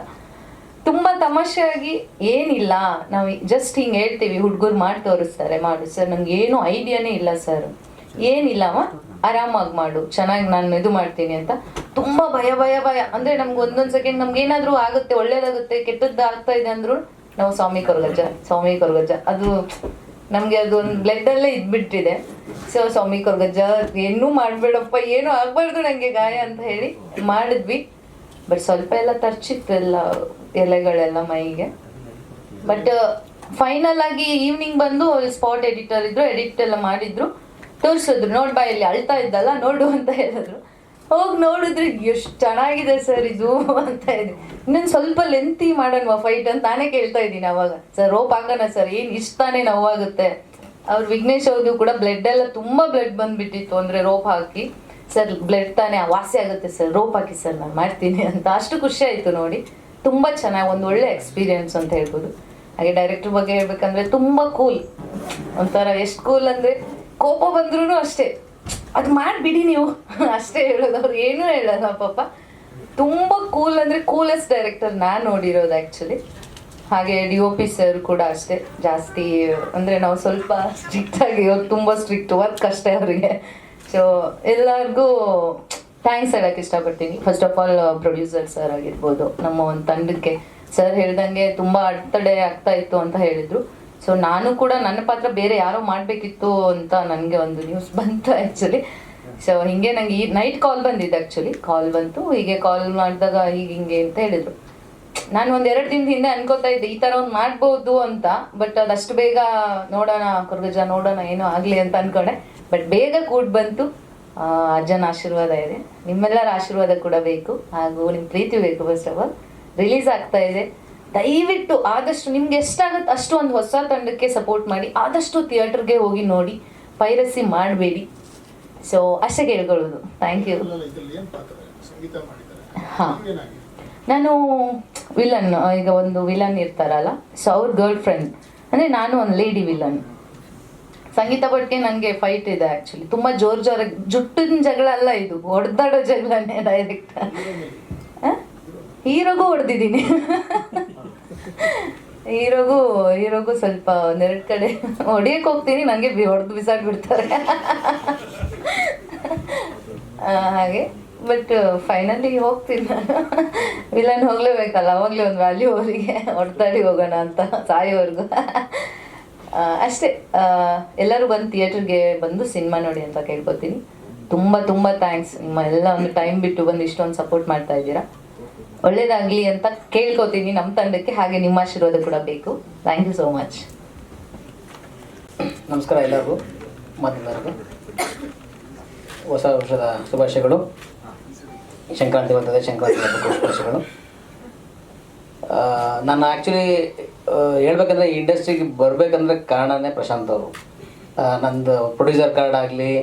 ತುಂಬ ತಮಾಷೆಯಾಗಿ, ಏನಿಲ್ಲ ನಾವು ಜಸ್ಟ್ ಹಿಂಗೆ ಹೇಳ್ತೀವಿ, ಹುಡುಗರು ಮಾಡಿ ತೋರಿಸ್ತಾರೆ, ಮಾಡು ಸರ್. ನನಗೆ ಏನೂ ಐಡಿಯಾನೇ ಇಲ್ಲ ಸರ್, ಏನಿಲ್ಲವ ಆರಾಮಾಗಿ ಮಾಡು, ಚೆನ್ನಾಗಿ ನಾನು ಇದು ಮಾಡ್ತೀನಿ ಅಂತ. ತುಂಬ ಭಯ ಅಂದರೆ ನಮ್ಗೆ ಒಂದೊಂದು ಸೆಕೆಂಡ್ ನಮ್ಗೆ ಏನಾದರೂ ಆಗುತ್ತೆ, ಒಳ್ಳೇದಾಗುತ್ತೆ, ಕೆಟ್ಟದ್ದು ಆಗ್ತಾ ಇದೆ ಅಂದರೂ ನಾವು ಸ್ವಾಮಿ ಕೊರಗಜ್ಜ ಅದು ನಮಗೆ ಅದು ಒಂದು ಬ್ಲಡ್ಡಲ್ಲೇ ಇದ್ಬಿಟ್ಟಿದೆ. ಸೊ ಸ್ವಾಮಿ ಕೊರಗಜ್ಜ ಏನೂ ಮಾಡಬೇಡಪ್ಪ, ಏನೂ ಆಗಬಾರ್ದು ನನಗೆ ಗಾಯ ಅಂತ ಹೇಳಿ ಮಾಡಿದ್ವಿ. ಬಟ್ ಸ್ವಲ್ಪ ಎಲ್ಲ ತರ್ಚಿತ್ತು, ಎಲ್ಲ ಎಲೆಗಳೆಲ್ಲ ಮೈಗೆ. ಬಟ್ ಫೈನಲ್ ಆಗಿ ಈವ್ನಿಂಗ್ ಬಂದು ಸ್ಪಾಟ್ ಎಡಿಟರ್ ಇದ್ರು, ಎಡಿಟ್ ಎಲ್ಲ ಮಾಡಿದ್ರು, ತೋರಿಸಿದ್ರು. ನೋಡ್ಬಾ ಇಲ್ಲಿ ಅಳ್ತಾ ಇದ್ದಲ್ಲ, ನೋಡು ಅಂತ ಹೇಳಿದ್ರು. ಹೋಗಿ ನೋಡಿದ್ರೆ ಎಷ್ಟು ಚೆನ್ನಾಗಿದೆ ಸರ್ ಇದು ಅಂತ ಇದೆ. ಇನ್ನೊಂದು ಸ್ವಲ್ಪ ಲೆಂತಿ ಮಾಡೋಣ ಫೈಟ್ ಅಂತ ನಾನೇ ಕೇಳ್ತಾ ಇದ್ದೀನಿ ಅವಾಗ. ಸರ್ ರೋಪ್ ಹಾಕೋಣ ಸರ್, ಏನು ಇಷ್ಟ ತಾನೇ ನೋವಾಗುತ್ತೆ. ಅವ್ರು ವಿಘ್ನೇಶ್ ಅವ್ರಿಗೂ ಕೂಡ ಬ್ಲಡ್ ಎಲ್ಲ ತುಂಬ ಬ್ಲಡ್ ಬಂದುಬಿಟ್ಟಿತ್ತು, ಅಂದರೆ ರೋಪ್ ಹಾಕಿ. ಸರ್ ಬ್ಲಡ್ ತಾನೇ ವಾಸಿ ಆಗುತ್ತೆ ಸರ್, ರೋಪ್ ಹಾಕಿ ಸರ್, ನಾನು ಮಾಡ್ತೀನಿ ಅಂತ. ಅಷ್ಟು ಖುಷಿ ಆಯಿತು ನೋಡಿ. ತುಂಬ ಚೆನ್ನಾಗಿ, ಒಂದು ಒಳ್ಳೆ ಎಕ್ಸ್ಪೀರಿಯನ್ಸ್ ಅಂತ ಹೇಳ್ಬೋದು. ಹಾಗೆ ಡೈರೆಕ್ಟರ್ ಬಗ್ಗೆ ಹೇಳ್ಬೇಕಂದ್ರೆ ತುಂಬ ಕೂಲ್, ಒಂಥರ ಎಷ್ಟು ಕೂಲ್ ಅಂದರೆ ಕೋಪ ಬಂದ್ರೂ ಅಷ್ಟೇ ಅದು ಮಾಡಿಬಿಡಿ ನೀವು ಅಷ್ಟೇ ಹೇಳೋದು. ಅವ್ರು ಏನೂ ಹೇಳಲ್ಲ ಪಾಪ. ತುಂಬ ಕೂಲ್ ಅಂದರೆ ಕೂಲೆಸ್ಟ್ ಡೈರೆಕ್ಟರ್ ನಾನು ನೋಡಿರೋದು ಆ್ಯಕ್ಚುಲಿ. ಹಾಗೆ DOP ಸರ್ ಕೂಡ ಅಷ್ಟೇ, ಜಾಸ್ತಿ ಅಂದರೆ ನಾವು ಸ್ವಲ್ಪ ಸ್ಟ್ರಿಕ್ಟಾಗಿ, ಅವ್ರು ತುಂಬ ಸ್ಟ್ರಿಕ್ಟ್, ವರ್ಕ್ ಅಷ್ಟೇ ಅವರಿಗೆ. ಸೊ ಎಲ್ಲರಿಗೂ ಥ್ಯಾಂಕ್ಸ್ ಹೇಳೋಕ್ಕೆ ಇಷ್ಟಪಡ್ತೀನಿ. First of all producer sir ಆಗಿರ್ಬೋದು, ನಮ್ಮ ಒಂದು ತಂಡಕ್ಕೆ. ಸರ್ ಹೇಳ್ದಂಗೆ ತುಂಬ ಅಡೆತಡೆ ಆಗ್ತಾ ಇತ್ತು ಅಂತ ಹೇಳಿದರು. ಸೊ ನಾನು ಕೂಡ ನನ್ನ ಪಾತ್ರ ಬೇರೆ ಯಾರೋ ಮಾಡಬೇಕಿತ್ತು ಅಂತ ನನಗೆ ಒಂದು ನ್ಯೂಸ್ ಬಂತು ಆ್ಯಕ್ಚುಲಿ. ಸೊ ಹೀಗೆ ನನಗೆ ಈ ನೈಟ್ ಕಾಲ್ ಬಂದಿದ್ದು, ಆ್ಯಕ್ಚುಲಿ ಕಾಲ್ ಬಂತು. ಹೀಗೆ ಕಾಲ್ ಮಾಡಿದಾಗ ಹಿಂಗೆ ಅಂತ ಹೇಳಿದರು. ನಾನು ಒಂದು 2 ದಿನದ ಹಿಂದೆ ಅನ್ಕೋತಾ ಇದ್ದೆ ಈ ಥರ ಒಂದು ಮಾಡ್ಬೋದು ಅಂತ. ಬಟ್ ಅದಷ್ಟು ಬೇಗ ನೋಡೋಣ ಕೊರಗಜ್ಜ ನೋಡೋಣ ಏನೋ ಆಗಲಿ ಅಂತ ಅಂದ್ಕೊಂಡೆ. ಬಟ್ ಬೇಗ ಕೂಡ ಬಂತು. ಅಜ್ಜನ ಆಶೀರ್ವಾದ ಇದೆ, ನಿಮ್ಮೆಲ್ಲರ ಆಶೀರ್ವಾದ ಕೂಡ ಬೇಕು, ಹಾಗೂ ನಿಮ್ಮ ಪ್ರೀತಿ ಬೇಕು. ಫಸ್ಟ್ ಆಫ್ ಆಲ್ ರಿಲೀಸ್ ಆಗ್ತಾ ಇದೆ. ದಯವಿಟ್ಟು ಆದಷ್ಟು ನಿಮ್ಗೆ ಎಷ್ಟಾಗುತ್ತೆ ಅಷ್ಟು ಒಂದು ಹೊಸ ತಂಡಕ್ಕೆ ಸಪೋರ್ಟ್ ಮಾಡಿ. ಆದಷ್ಟು ಥಿಯೇಟರ್ಗೆ ಹೋಗಿ ನೋಡಿ, ಪೈರಸಿ ಮಾಡಬೇಡಿ. ಸೊ ಅಷ್ಟೇ ಕೇಳ್ಕೊಳ್ಳೋದು. Thank you. ಇದರಲ್ಲಿ ಏನು ಪಾತ್ರ ಸಂಗೀತ ಮಾಡಿದ್ದಾರೆ? ಹಾಂ, ಏನಾಗಿದೆ? ನಾನು ವಿಲನ್. ಈಗ ಒಂದು ವಿಲನ್ ಇರ್ತಾರಲ್ಲ, ಸೊ ಅವ್ರ ಗರ್ಲ್ ಫ್ರೆಂಡ್ ಅಂದರೆ ನಾನು ಒಂದು ಲೇಡಿ ವಿಲನ್. ಸಂಗೀತ ಬಗ್ಗೆ ನನಗೆ ಫೈಟ್ ಇದೆ ಆ್ಯಕ್ಚುಲಿ. ತುಂಬ ಜೋರಾಗಿ ಜುಟ್ಟಿನ ಜಗಳ ಅಲ್ಲ ಇದು, ಹೊಡೆದಾಡೋ ಜಗಳನೇ ಡೈರೆಕ್ಟ್. ಹೀರೋಗೂ ಹೊಡೆದಿದ್ದೀನಿ. ಹೀರೋಗೂ ಸ್ವಲ್ಪ ಒಂದೆರಡು ಕಡೆ ಹೊಡಿಯಕ್ಕೆ ಹೋಗ್ತೀನಿ, ನನಗೆ ಹೊಡೆದು ಬಿಸಾಡ್ಬಿಡ್ತಾರೆ ಹಾಗೆ. ಬಟ್ ಫೈನಲಿ ಹೋಗ್ತೀನಿ ನಾನು. ವಿಲನ್ ಹೋಗ್ಲೇಬೇಕಲ್ಲ, ಅವಾಗಲೇ ಒಂದು ವ್ಯಾಲ್ಯೂ ಅವರಿಗೆ, ಹೊಡೆದಾಡಿ ಹೋಗೋಣ ಅಂತ ಸಾಯೋವರೆಗೂ ಅಷ್ಟೇ. ಎಲ್ಲರೂ ಬಂದು ಥಿಯೇಟರ್ಗೆ ಬಂದು ಸಿನಿಮಾ ನೋಡಿ ಅಂತ ಕೇಳ್ಕೊತೀನಿ. ತುಂಬ ತುಂಬ ಥ್ಯಾಂಕ್ಸ್. ನಿಮ್ಮ ಎಲ್ಲ ಒಂದು ಟೈಮ್ ಬಿಟ್ಟು ಬಂದು ಇಷ್ಟೊಂದು ಸಪೋರ್ಟ್ ಮಾಡ್ತಾ ಇದ್ದೀರಾ. ಒಳ್ಳೇದಾಗಲಿ ಅಂತ ಕೇಳ್ಕೊತೀನಿ ನಮ್ಮ ತಂಡಕ್ಕೆ. ಹಾಗೆ ನಿಮ್ಮ ಆಶೀರ್ವಾದ ಕೂಡ ಬೇಕು. Thank you so much. ನಮಸ್ಕಾರ ಎಲ್ಲರಿಗೂ, ಮೊದಲರಿಗೂ ಹೊಸ ವರ್ಷದ ಶುಭಾಶಯಗಳು. ಸಂಕ್ರಾಂತಿ ಬರ್ತದೆ, ಸಂಕ್ರಾಂತಿ ಹಬ್ಬದ ಶುಭಾಶಯಗಳು. ನಾನು ಆ್ಯಕ್ಚುಲಿ ಹೇಳ್ಬೇಕಂದ್ರೆ ಈ ಇಂಡಸ್ಟ್ರಿಗೆ ಬರಬೇಕಂದ್ರೆ ಕಾರಣನೇ ಪ್ರಶಾಂತ್ ಅವರು. ನಂದು ಪ್ರೊಡ್ಯೂಸರ್ ಕಾರ್ಡ್ ಆಗಲಿ,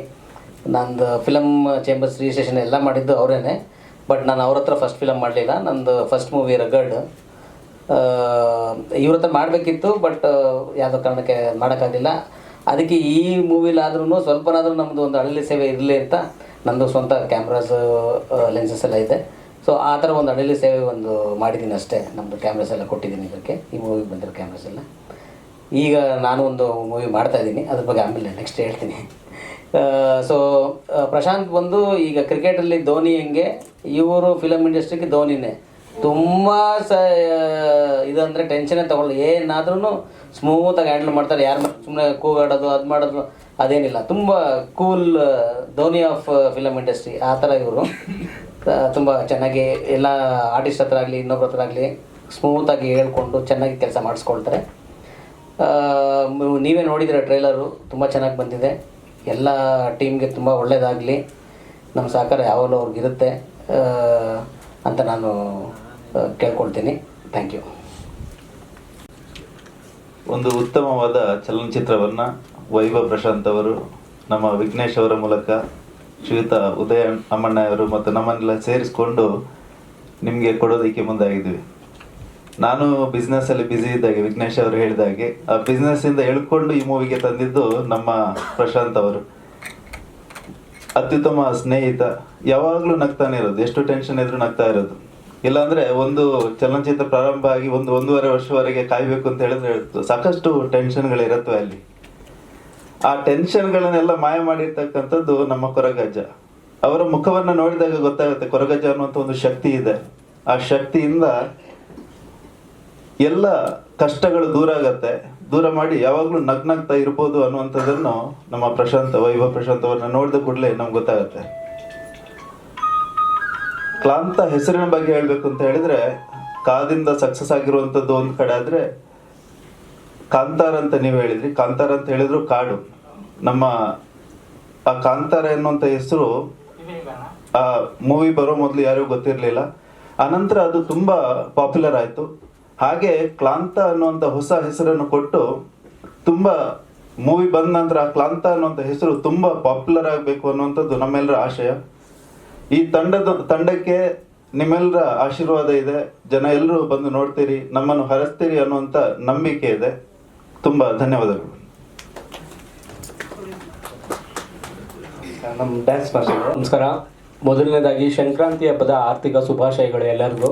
ನಂದು ಫಿಲಮ್ ಚೇಂಬರ್ಸ್ ರಿಜಿಸ್ಟ್ರೇಷನ್ ಎಲ್ಲ ಮಾಡಿದ್ದು ಅವರೇ. ಬಟ್ ನಾನು ಅವ್ರ ಹತ್ರ ಫಸ್ಟ್ ಫಿಲಮ್ ಮಾಡಲಿಲ್ಲ. ನಂದು ಫಸ್ಟ್ ಮೂವಿ ರಗಡ್ ಇವ್ರ ಹತ್ರ ಮಾಡಬೇಕಿತ್ತು, ಬಟ್ ಯಾವುದೋ ಕಾರಣಕ್ಕೆ ಮಾಡೋಕ್ಕಾಗಲಿಲ್ಲ. ಅದಕ್ಕೆ ಈ ಮೂವಿಲಾದ್ರೂ ಸ್ವಲ್ಪನಾದರೂ ನಮ್ಮದು ಒಂದು ಅಳಲಿ ಸೇವೆ ಇರಲಿ ಅಂತ ನಂದು ಸ್ವಂತ ಕ್ಯಾಮ್ರಾಸ್ ಲೆನ್ಸಸ್ ಎಲ್ಲ ಇದೆ. ಸೊ ಆ ಥರ ಒಂದು ಅಳಲಿ ಸೇವೆ ಒಂದು ಮಾಡಿದ್ದೀನಿ ಅಷ್ಟೇ. ನಮ್ಮದು ಕ್ಯಾಮ್ರಾಸ್ ಎಲ್ಲ ಕೊಟ್ಟಿದ್ದೀನಿ ಇದಕ್ಕೆ, ಈ ಮೂವಿಗೆ ಬಂದಿರೋ ಕ್ಯಾಮ್ರಾಸ್ ಎಲ್ಲ. ಈಗ ನಾನು ಒಂದು ಮೂವಿ ಮಾಡ್ತಾಯಿದ್ದೀನಿ, ಅದ್ರ ಬಗ್ಗೆ ಆಮೇಲೆ ನೆಕ್ಸ್ಟ್ ಹೇಳ್ತೀನಿ. ಸೊ ಪ್ರಶಾಂತ್ ಬಂದು ಈಗ ಕ್ರಿಕೆಟಲ್ಲಿ ಧೋನಿ ಹೆಂಗೆ, ಇವರು ಫಿಲಮ್ ಇಂಡಸ್ಟ್ರಿಗೆ ಧೋನಿನೇ. ತುಂಬ ಇದಂದರೆ ಟೆನ್ಷನ್ನೇ ತೊಗೊಳ್ಳಿ, ಏನಾದ್ರೂ ಸ್ಮೂತಾಗಿ ಹ್ಯಾಂಡಲ್ ಮಾಡ್ತಾರೆ. ಯಾರು ಸುಮ್ಮನೆ ಕೂಗಾಡೋದು ಅದು ಮಾಡೋದು ಅದೇನಿಲ್ಲ. ತುಂಬ cool Dhoni of film industry ಆ ಥರ ಇವರು. ತುಂಬ ಚೆನ್ನಾಗಿ ಎಲ್ಲ ಆರ್ಟಿಸ್ಟ್ ಹತ್ರ ಆಗಲಿ ಇನ್ನೊಬ್ರ ಹತ್ರ ಆಗಲಿ ಸ್ಮೂತಾಗಿ ಹೇಳ್ಕೊಂಡು ಚೆನ್ನಾಗಿ ಕೆಲಸ ಮಾಡಿಸ್ಕೊಳ್ತಾರೆ. ನೀವೇ ನೋಡಿದಿರ ಟ್ರೈಲರು, ತುಂಬ ಚೆನ್ನಾಗಿ ಬಂದಿದೆ. ಎಲ್ಲ ಟೀಮ್ಗೆ ತುಂಬ ಒಳ್ಳೆಯದಾಗಲಿ, ನಮ್ಮ ಸಹಕಾರ ಯಾವಾಗಲೂ ಅವ್ರಿಗಿರುತ್ತೆ ಅಂತ ನಾನು ಕೇಳ್ಕೊಳ್ತೀನಿ. Thank you. ಒಂದು ಉತ್ತಮವಾದ ಚಲನಚಿತ್ರವನ್ನು ವೈಭವ್ ಪ್ರಶಾಂತ್ ಅವರು ನಮ್ಮ ವಿಘ್ನೇಶ್ ಅವರ ಮೂಲಕ ಶ್ರೀಯುತ ಉದಯ ಅಮ್ಮಣ್ಣ ಅವರು ಮತ್ತು ನಮ್ಮನ್ನೆಲ್ಲ ಸೇರಿಸ್ಕೊಂಡು ನಿಮಗೆ ಕೊಡೋದಕ್ಕೆ ಮುಂದಾಗಿದ್ವಿ. ನಾನು ಬಿಸ್ನೆಸ್ಸಲ್ಲಿ ಬ್ಯುಸಿ ಇದ್ದಾಗೆ ವಿಘ್ನೇಶ್ ಅವರು ಹೇಳಿದಾಗೆ ಆ ಬಿಸ್ನೆಸ್ಸಿಂದ ಎಳ್ಕೊಂಡು ಈ ಮೂವಿಗೆ ತಂದಿದ್ದು ನಮ್ಮ ಪ್ರಶಾಂತ್ ಅವರು. ಅತ್ಯುತ್ತಮ ಸ್ನೇಹಿತ, ಯಾವಾಗಲೂ ನಗ್ತಾನೆ ಇರೋದು, ಎಷ್ಟು ಟೆನ್ಷನ್ ಇದ್ರೂ ನಗ್ತಾ ಇರೋದು. ಇಲ್ಲಾಂದರೆ ಒಂದು ಚಲನಚಿತ್ರ ಪ್ರಾರಂಭ ಆಗಿ 1-1.5 ವರ್ಷವರೆಗೆ ಕಾಯಬೇಕು ಅಂತ ಹೇಳಿದ್ರೆ ಸಾಕಷ್ಟು ಟೆನ್ಷನ್ಗಳಿರುತ್ತವೆ ಅಲ್ಲಿ. ಆ ಟೆನ್ಷನ್ಗಳನ್ನೆಲ್ಲ ಮಾಯ ಮಾಡಿರ್ತಕ್ಕಂಥದ್ದು ನಮ್ಮ ಕೊರಗಜ್ಜ. ಅವರ ಮುಖವನ್ನು ನೋಡಿದಾಗ ಗೊತ್ತಾಗುತ್ತೆ ಕೊರಗಜ್ಜ ಅನ್ನುವಂಥ ಒಂದು ಶಕ್ತಿ ಇದೆ. ಆ ಶಕ್ತಿಯಿಂದ ಎಲ್ಲ ಕಷ್ಟಗಳು ದೂರ ಆಗತ್ತೆ, ದೂರ ಮಾಡಿ ಯಾವಾಗಲೂ ನಗ್ನಗ್ತಾ ಇರ್ಬೋದು ಅನ್ನುವಂಥದ್ದನ್ನು ನಮ್ಮ ವೈಭವ್ ಪ್ರಶಾಂತ್ ಅವ್ರನ್ನ ನೋಡಿದ ಕೂಡಲೇ ನಮ್ಗೆ ಗೊತ್ತಾಗುತ್ತೆ. ಕ್ಲಾಂತ ಹೆಸರಿನ ಬಗ್ಗೆ ಹೇಳ್ಬೇಕು ಅಂತ ಹೇಳಿದ್ರೆ ಕಾದಿಂದ ಸಕ್ಸಸ್ ಆಗಿರುವಂಥದ್ದು ಒಂದು ಕಡೆ ಆದ್ರೆ, ಕಾಂತಾರ ಅಂತ ನೀವು ಹೇಳಿದ್ರಿ, ಕಾಂತಾರ ಅಂತ ಹೇಳಿದ್ರು ಕಾಡು. ನಮ್ಮ ಆ ಕಾಂತಾರ ಎನ್ನುವಂಥ ಹೆಸರು ಆ ಮೂವಿ ಬರೋ ಮೊದಲು ಯಾರಿಗೂ ಗೊತ್ತಿರಲಿಲ್ಲ. ಆನಂತರ ಅದು ತುಂಬಾ ಪಾಪ್ಯುಲರ್ ಆಯಿತು. ಹಾಗೆ ಕ್ಲಾಂತ ಅನ್ನುವಂಥ ಹೊಸ ಹೆಸರನ್ನು ಕೊಟ್ಟು ತುಂಬಾ ಮೂವಿ ಬಂದ ನಂತರ ಆ ಕ್ಲಾಂತ ಅನ್ನುವಂಥ ಹೆಸರು ತುಂಬಾ ಪಾಪ್ಯುಲರ್ ಆಗಬೇಕು ಅನ್ನುವಂಥದ್ದು ನಮ್ಮೆಲ್ಲರ ಆಶಯ. ಈ ತಂಡಕ್ಕೆ ನಿಮ್ಮೆಲ್ಲರ ಆಶೀರ್ವಾದ ಇದೆ. ಜನ ಎಲ್ಲರೂ ಬಂದು ನೋಡ್ತೀರಿ, ನಮ್ಮನ್ನು ಹರಸ್ತೀರಿ ಅನ್ನುವಂಥ ನಂಬಿಕೆ ಇದೆ. ತುಂಬ ಧನ್ಯವಾದಗಳು. ನಮ್ಮ ಡ್ಯಾನ್ಸ್ ಮಾಸ್ಟರ್. ನಮಸ್ಕಾರ. ಮೊದಲನೇದಾಗಿ ಸಂಕ್ರಾಂತಿ ಹಬ್ಬದ ಆರ್ಥಿಕ ಶುಭಾಶಯಗಳು ಎಲ್ಲರಿಗೂ.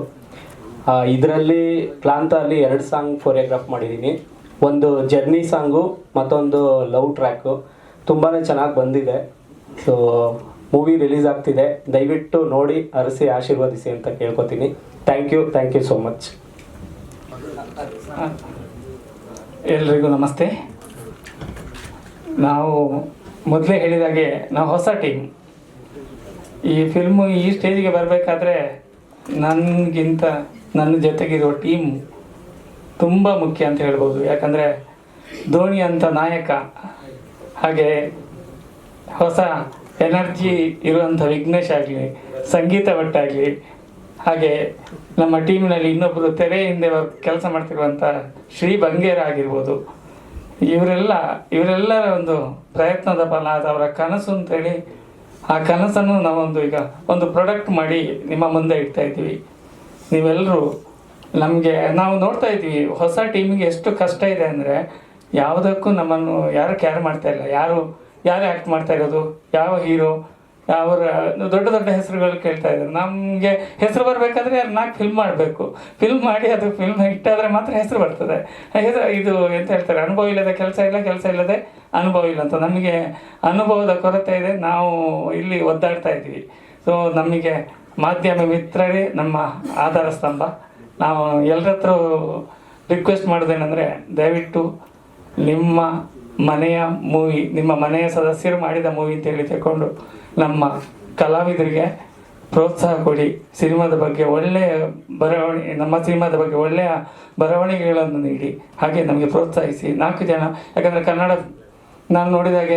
ಇದರಲ್ಲಿ ಕ್ಲಾಂತ ಅಲ್ಲಿ 2 ಸಾಂಗ್ ಕೊರಿಯೋಗ್ರಾಫ್ ಮಾಡಿದ್ದೀನಿ. ಒಂದು ಜರ್ನಿ ಸಾಂಗು, ಮತ್ತೊಂದು ಲವ್ ಟ್ರ್ಯಾಕು. ತುಂಬಾ ಚೆನ್ನಾಗಿ ಬಂದಿದೆ. ಸೊ ಮೂವಿ ರಿಲೀಸ್ ಆಗ್ತಿದೆ, ದಯವಿಟ್ಟು ನೋಡಿ ಅರಸಿ ಆಶೀರ್ವದಿಸಿ ಅಂತ ಕೇಳ್ಕೊತೀನಿ. Thank you so much. ಎಲ್ರಿಗೂ ನಮಸ್ತೆ. ನಾವು ಮೊದಲೇ ಹೇಳಿದಾಗೆ ನಾವು ಹೊಸ ಟೀಮ್. ಈ ಫಿಲ್ಮು ಈ ಸ್ಟೇಜಿಗೆ ಬರಬೇಕಾದ್ರೆ ನನಗಿಂತ ನನ್ನ ಜೊತೆಗಿರೋ ಟೀಮ್ ತುಂಬ ಮುಖ್ಯ ಅಂತ ಹೇಳ್ಬೋದು. ಯಾಕಂದರೆ ಧೋನಿ ಅಂತ ನಾಯಕ, ಹಾಗೆ ಹೊಸ ಎನರ್ಜಿ ಇರುವಂಥ ವಿಘ್ನೇಶ್ ಆಗಲಿ, ಸಂಗೀತ ಭಟ್ಟಾಗಲಿ, ಹಾಗೆ ನಮ್ಮ ಟೀಮಿನಲ್ಲಿ ಇನ್ನೊಬ್ಬರು ತೆರೆ ಹಿಂದೆ ಕೆಲಸ ಮಾಡ್ತಿರುವಂಥ ಶ್ರೀ ಬಂಗೇರ ಆಗಿರ್ಬೋದು. ಇವರೆಲ್ಲರ ಒಂದು ಪ್ರಯತ್ನದ ಫಲ, ಅದು ಅವರ ಕನಸು ಅಂತೇಳಿ ಆ ಕನಸನ್ನು ನಾವೊಂದು ಈಗ ಒಂದು ಪ್ರಾಡಕ್ಟ್ ಮಾಡಿ ನಿಮ್ಮ ಮುಂದೆ ಇಡ್ತಾ ಇದ್ದೀವಿ. ನೀವೆಲ್ಲರೂ ನಾವು ನೋಡ್ತಾ ಇದ್ದೀವಿ ಹೊಸ ಟೀಮಿಗೆ ಎಷ್ಟು ಕಷ್ಟ ಇದೆ ಅಂದರೆ, ಯಾವುದಕ್ಕೂ ನಮ್ಮನ್ನು ಯಾರು ಕ್ಯಾರ್ ಮಾಡ್ತಾ ಇಲ್ಲ. ಯಾರು ಆ್ಯಕ್ಟ್ ಮಾಡ್ತಾ ಇರೋದು, ಯಾವ ಹೀರೋ, ಯಾವ ದೊಡ್ಡ ದೊಡ್ಡ ಹೆಸರುಗಳು ಕೇಳ್ತಾ ಇದ್ದಾರೆ. ನಮಗೆ ಹೆಸರು ಬರಬೇಕಾದ್ರೆ 4 ಫಿಲ್ಮ್ ಮಾಡಬೇಕು. ಫಿಲ್ಮ್ ಮಾಡಿ ಅದು ಫಿಲ್ಮ್ ಹಿಟ್ಟಾದರೆ ಮಾತ್ರ ಹೆಸರು ಬರ್ತದೆ. ಇದು ಎಂತ ಹೇಳ್ತಾರೆ, ಅನುಭವ ಇಲ್ಲದೆ ಕೆಲಸ ಇಲ್ಲದೆ ಅನುಭವ ಇಲ್ಲ ಅಂತ. ನಮಗೆ ಅನುಭವದ ಕೊರತೆ ಇದೆ, ನಾವು ಇಲ್ಲಿ ಒದ್ದಾಡ್ತಾ ಇದ್ದೀವಿ. ಸೊ ನಮಗೆ ಮಾಧ್ಯಮ ಮಿತ್ರರೇ ನಮ್ಮ ಆಧಾರ ಸ್ತಂಭ. ನಾವು ಎಲ್ಲರ ಹತ್ರ ರಿಕ್ವೆಸ್ಟ್ ಮಾಡೋದೇನೆಂದರೆ, ದಯವಿಟ್ಟು ನಿಮ್ಮ ಮನೆಯ ಮೂವಿ, ನಿಮ್ಮ ಮನೆಯ ಸದಸ್ಯರು ಮಾಡಿದ ಮೂವಿ ಅಂತೇಳಿ ತಗೊಂಡು ನಮ್ಮ ಕಲಾವಿದರಿಗೆ ಪ್ರೋತ್ಸಾಹ ಕೊಡಿ. ಸಿನಿಮಾದ ಬಗ್ಗೆ ಒಳ್ಳೆಯ ನಮ್ಮ ಸಿನಿಮಾದ ಬಗ್ಗೆ ಒಳ್ಳೆಯ ಬರವಣಿಗೆಗಳನ್ನು ನೀಡಿ, ಹಾಗೆ ನಮಗೆ ಪ್ರೋತ್ಸಾಹಿಸಿ. 4 ಜನ, ಯಾಕಂದರೆ ಕನ್ನಡ ನಾನು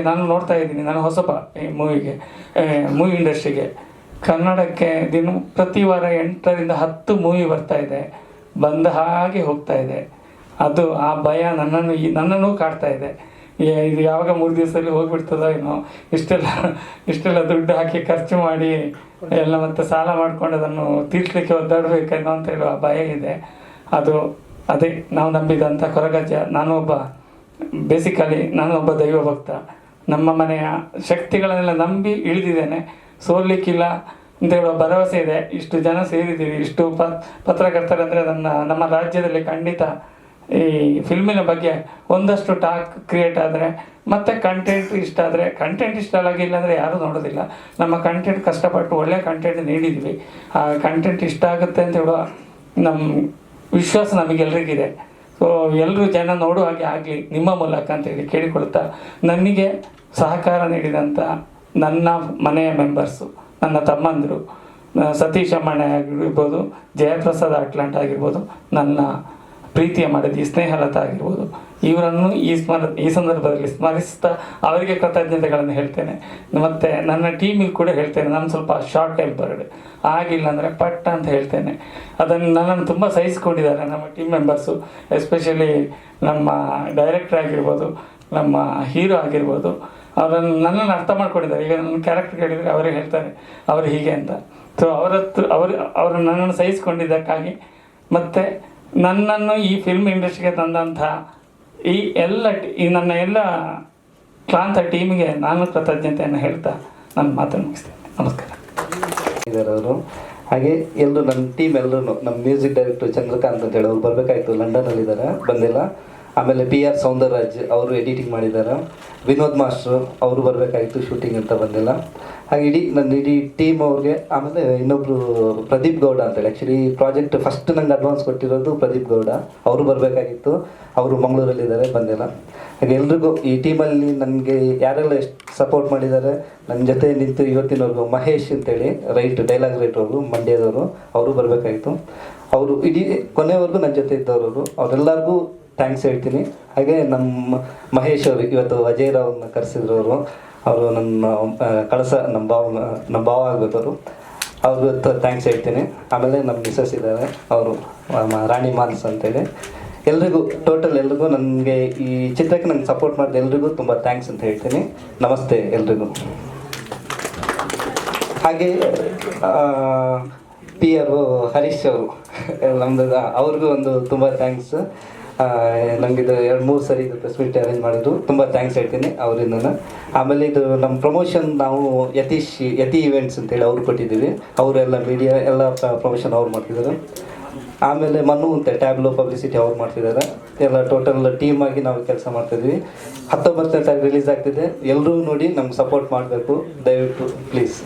ನಾನು ನೋಡ್ತಾ ಇದ್ದೀನಿ. ನಾನು ಹೊಸಬ ಈ ಮೂವಿ ಇಂಡಸ್ಟ್ರಿಗೆ. ಕನ್ನಡಕ್ಕೆ ಪ್ರತಿ ವಾರ 8ರಿಂದ 10 ಮೂವಿ ಬರ್ತಾ ಇದೆ, ಬಂದ ಹಾಗೆ ಹೋಗ್ತಾ ಇದೆ. ಅದು ಆ ಭಯ ನನ್ನನ್ನು ಕಾಡ್ತಾ ಇದೆ. ಇದು ಯಾವಾಗ 3 ದಿವಸದಲ್ಲಿ ಹೋಗ್ಬಿಡ್ತದೋ ಏನೋ, ಇಷ್ಟೆಲ್ಲ ದುಡ್ಡು ಹಾಕಿ ಖರ್ಚು ಮಾಡಿ ಎಲ್ಲ ಮತ್ತೆ ಸಾಲ ಮಾಡ್ಕೊಂಡು ಅದನ್ನು ತೀರ್ಸ್ಲಿಕ್ಕೆ ಒದ್ದಾಡಬೇಕೇನೋ ಅಂತ ಹೇಳುವ ಭಯ ಇದೆ. ಅದೇ ನಾವು ನಂಬಿದಂಥ ಕೊರಗಜ್ಜ. ನಾನೊಬ್ಬ ದೈವ ಭಕ್ತ. ನಮ್ಮ ಮನೆಯ ಶಕ್ತಿಗಳನ್ನೆಲ್ಲ ನಂಬಿ ಇಳಿದಿದ್ದೇನೆ. ಸೋಲಿಕ್ಕಿಲ್ಲ ಅಂತ ಹೇಳುವ ಭರವಸೆ ಇದೆ. ಇಷ್ಟು ಜನ ಸೇರಿದ್ದೀವಿ, ಇಷ್ಟು ಪತ್ರಕರ್ತರಂದರೆ ನಮ್ಮ ರಾಜ್ಯದಲ್ಲಿ ಖಂಡಿತ ಈ ಫಿಲ್ಮಿನ ಬಗ್ಗೆ ಒಂದಷ್ಟು ಟಾಕ್ ಕ್ರಿಯೇಟ್ ಆದರೆ, ಮತ್ತು ಕಂಟೆಂಟ್ ಇಷ್ಟ ಆದರೆ, ಕಂಟೆಂಟ್ ಇಷ್ಟ ಆಗಿಲ್ಲ ಅಂದರೆ ಯಾರೂ ನೋಡೋದಿಲ್ಲ. ನಮ್ಮ ಕಂಟೆಂಟ್ ಕಷ್ಟಪಟ್ಟು ಒಳ್ಳೆಯ ಕಂಟೆಂಟ್ ನೀಡಿದ್ವಿ. ಆ ಕಂಟೆಂಟ್ ಇಷ್ಟ ಆಗುತ್ತೆ ಅಂತ ಹೇಳುವ ನಮ್ಮ ವಿಶ್ವಾಸ ನಮಗೆಲ್ರಿಗಿದೆ. ಸೊ ಎಲ್ಲರೂ ಜನ ನೋಡುವ ಹಾಗೆ ಆಗಲಿ ನಿಮ್ಮ ಮೂಲಕ ಅಂತೇಳಿ ಕೇಳಿಕೊಳ್ತಾ, ನನಗೆ ಸಹಕಾರ ನೀಡಿದಂಥ ನನ್ನ ಮನೆಯ ಮೆಂಬರ್ಸು, ನನ್ನ ತಮ್ಮಂದರು, ಸತೀಶ್ ಅಮ್ಮಣ್ಣ ಆಗಿರ್ಬೋದು, ಜಯಪ್ರಸಾದ್ ಅಟ್ಲಾಂಟ್ ಆಗಿರ್ಬೋದು, ನನ್ನ ಪ್ರೀತಿಯ ಮಡದಿ ಸ್ನೇಹಲತಾ ಆಗಿರ್ಬೋದು, ಇವರನ್ನು ಈ ಸಂದರ್ಭದಲ್ಲಿ ಸ್ಮರಿಸ್ತಾ ಅವರಿಗೆ ಕೃತಜ್ಞತೆಗಳನ್ನು ಹೇಳ್ತೇನೆ. ಮತ್ತು ನನ್ನ ಟೀಮಿಗೆ ಕೂಡ ಹೇಳ್ತೇನೆ, ನಾನು ಸ್ವಲ್ಪ ಶಾರ್ಟ್ ಟೈಮ್ ಬರ್ಡ್ ಆಗಿಲ್ಲ ಅಂದರೆ ಪಟ್ಟ ಅಂತ ಹೇಳ್ತೇನೆ. ನನ್ನನ್ನು ತುಂಬ ಸಹಿಸ್ಕೊಂಡಿದ್ದಾರೆ ನಮ್ಮ ಟೀಮ್ ಮೆಂಬರ್ಸು. ಎಸ್ಪೆಷಲಿ ನಮ್ಮ ಡೈರೆಕ್ಟರ್ ಆಗಿರ್ಬೋದು, ನಮ್ಮ ಹೀರೋ ಆಗಿರ್ಬೋದು. ನನ್ನನ್ನು ಅರ್ಥ ಮಾಡ್ಕೊಂಡಿದ್ದಾರೆ. ಈಗ ನನ್ನ ಕ್ಯಾರೆಕ್ಟರ್ ಕೇಳಿದರೆ ಅವರೇ ಹೇಳ್ತಾರೆ ಅವರು ಹೀಗೆ ಅಂತ. ಸೊ ಅವರು ನನ್ನನ್ನು ಸಹಿಸ್ಕೊಂಡಿದ್ದಕ್ಕಾಗಿ, ಮತ್ತು ನನ್ನನ್ನು ಈ ಫಿಲ್ಮ್ ಇಂಡಸ್ಟ್ರಿಗೆ ತಂದಂಥ ಈ ನನ್ನ ಎಲ್ಲ ಕ್ಲಾಂತ ಟೀಮಿಗೆ ನಾನು ಕೃತಜ್ಞತೆಯನ್ನು ಹೇಳ್ತಾ ನನ್ನ ಮಾತನ್ನು ಮುಗಿಸ್ತೇನೆ. ನಮಸ್ಕಾರ. ಅವರು ಹಾಗೆ ಎಲ್ಲರೂ ನನ್ನ ಟೀಮ್ ಎಲ್ಲರೂ, ನಮ್ಮ ಮ್ಯೂಸಿಕ್ ಡೈರೆಕ್ಟರ್ ಚಂದ್ರಕಾಂತ್ ಅಂತ ಹೇಳಿ ಅವ್ರು ಬರಬೇಕಾಯ್ತು, ಲಂಡನಲ್ಲಿದ್ದಾರೆ, ಬಂದಿಲ್ಲ. ಆಮೇಲೆ PR ಸೌಂದರರಾಜ್ ಅವರು ಎಡಿಟಿಂಗ್ ಮಾಡಿದ್ದಾರೆ. ವಿನೋದ್ ಮಾಸ್ಟ್ರು ಅವರು ಬರಬೇಕಾಗಿತ್ತು, ಶೂಟಿಂಗ್ ಅಂತ ಬಂದಿಲ್ಲ. ಹಾಗೆ ನನ್ನ ಇಡೀ ಟೀಮ್ ಅವ್ರಿಗೆ. ಆಮೇಲೆ ಇನ್ನೊಬ್ಬರು ಪ್ರದೀಪ್ ಗೌಡ ಅಂತೇಳಿ, ಆ್ಯಕ್ಚುಲಿ ಪ್ರಾಜೆಕ್ಟ್ ಫಸ್ಟ್ ನಂಗೆ ಅಡ್ವಾನ್ಸ್ ಕೊಟ್ಟಿರೋದು ಪ್ರದೀಪ್ ಗೌಡ. ಅವರು ಬರಬೇಕಾಗಿತ್ತು, ಅವರು ಮಂಗಳೂರಲ್ಲಿದ್ದಾರೆ, ಬಂದಿಲ್ಲ. ಹಾಗೆ ಎಲ್ರಿಗೂ ಈ ಟೀಮಲ್ಲಿ ನನಗೆ ಯಾರೆಲ್ಲ ಎಷ್ಟು ಸಪೋರ್ಟ್ ಮಾಡಿದ್ದಾರೆ, ನನ್ನ ಜೊತೆ ನಿಂತು ಇವತ್ತಿನವ್ರಿಗೂ ಮಹೇಶ್ ಅಂತೇಳಿ ಡೈಲಾಗ್ ರೈಟರ್ ಅವರು, ಮಂಡ್ಯದವರು, ಅವರು ಬರಬೇಕಾಗಿತ್ತು. ಅವರು ಇಡೀ ಕೊನೆವರೆಗೂ ನನ್ನ ಜೊತೆ ಇದ್ದವರು, ಅವರೆಲ್ಲರಿಗೂ ಥ್ಯಾಂಕ್ಸ್ ಹೇಳ್ತೀನಿ. ಹಾಗೆ ನಮ್ಮ ಮಹೇಶ್ ಅವರು ಇವತ್ತು ಅಜಯ್ ರಾವ್ನ ಕರೆಸಿದ್ರು. ಅವರು ನನ್ನ ನಮ್ಮ ಭಾವ ಆಗಬೇಕು, ಅವ್ರಿಗೂ ಥ್ಯಾಂಕ್ಸ್ ಹೇಳ್ತೀನಿ. ಆಮೇಲೆ ನಮ್ಮ ಮಿಸಸ್ ಇದ್ದಾರೆ, ಅವರು ರಾಣಿ ಮಾನ್ಸ್ ಅಂತೇಳಿ. ಎಲ್ರಿಗೂ ಎಲ್ರಿಗೂ ನನಗೆ ಈ ಚಿತ್ರಕ್ಕೆ ನಂಗೆ ಸಪೋರ್ಟ್ ಮಾಡಿದ ಎಲ್ರಿಗೂ ತುಂಬ ಥ್ಯಾಂಕ್ಸ್ ಅಂತ ಹೇಳ್ತೀನಿ. ನಮಸ್ತೆ ಎಲ್ರಿಗೂ. ಹಾಗೆ PR ಹರೀಶ್ ಅವರು, ನಮ್ಮದು ಅವ್ರಿಗೂ ಒಂದು ತುಂಬ ಥ್ಯಾಂಕ್ಸ್. ನನಗಿದು 2-3 ಸರಿ ಇದು ಪ್ರೆಸ್ ಮೀಟ್ ಅರೇಂಜ್ ಮಾಡಿದ್ರು, ತುಂಬ ಥ್ಯಾಂಕ್ಸ್ ಹೇಳ್ತೀನಿ ಅವರಿಂದ. ಆಮೇಲೆ ಇದು ನಮ್ಮ ಪ್ರಮೋಷನ್ ನಾವು ಯತಿ ಇವೆಂಟ್ಸ್ ಅಂತೇಳಿ ಅವ್ರು ಕೊಟ್ಟಿದ್ದೀವಿ, ಅವರೆಲ್ಲ ಮೀಡಿಯಾ ಎಲ್ಲ ಪ್ರಮೋಷನ್ ಅವ್ರು ಮಾಡ್ತಿದ್ದಾರೆ. ಆಮೇಲೆ ಮನು ಅಂತ ಟ್ಯಾಬ್ಲೋ ಪಬ್ಲಿಸಿಟಿ ಅವ್ರು ಮಾಡ್ತಿದ್ದಾರೆ. ಎಲ್ಲ ಟೋಟಲ್ ಟೀಮ್ ಆಗಿ ನಾವು ಕೆಲಸ ಮಾಡ್ತಿದ್ವಿ. 19ನೇ ತಾರೀಕು ರಿಲೀಸ್ ಆಗ್ತಿದೆ, ಎಲ್ಲರೂ ನೋಡಿ ನಮ್ಗೆ ಸಪೋರ್ಟ್ ಮಾಡಬೇಕು ದಯವಿಟ್ಟು ಪ್ಲೀಸ್.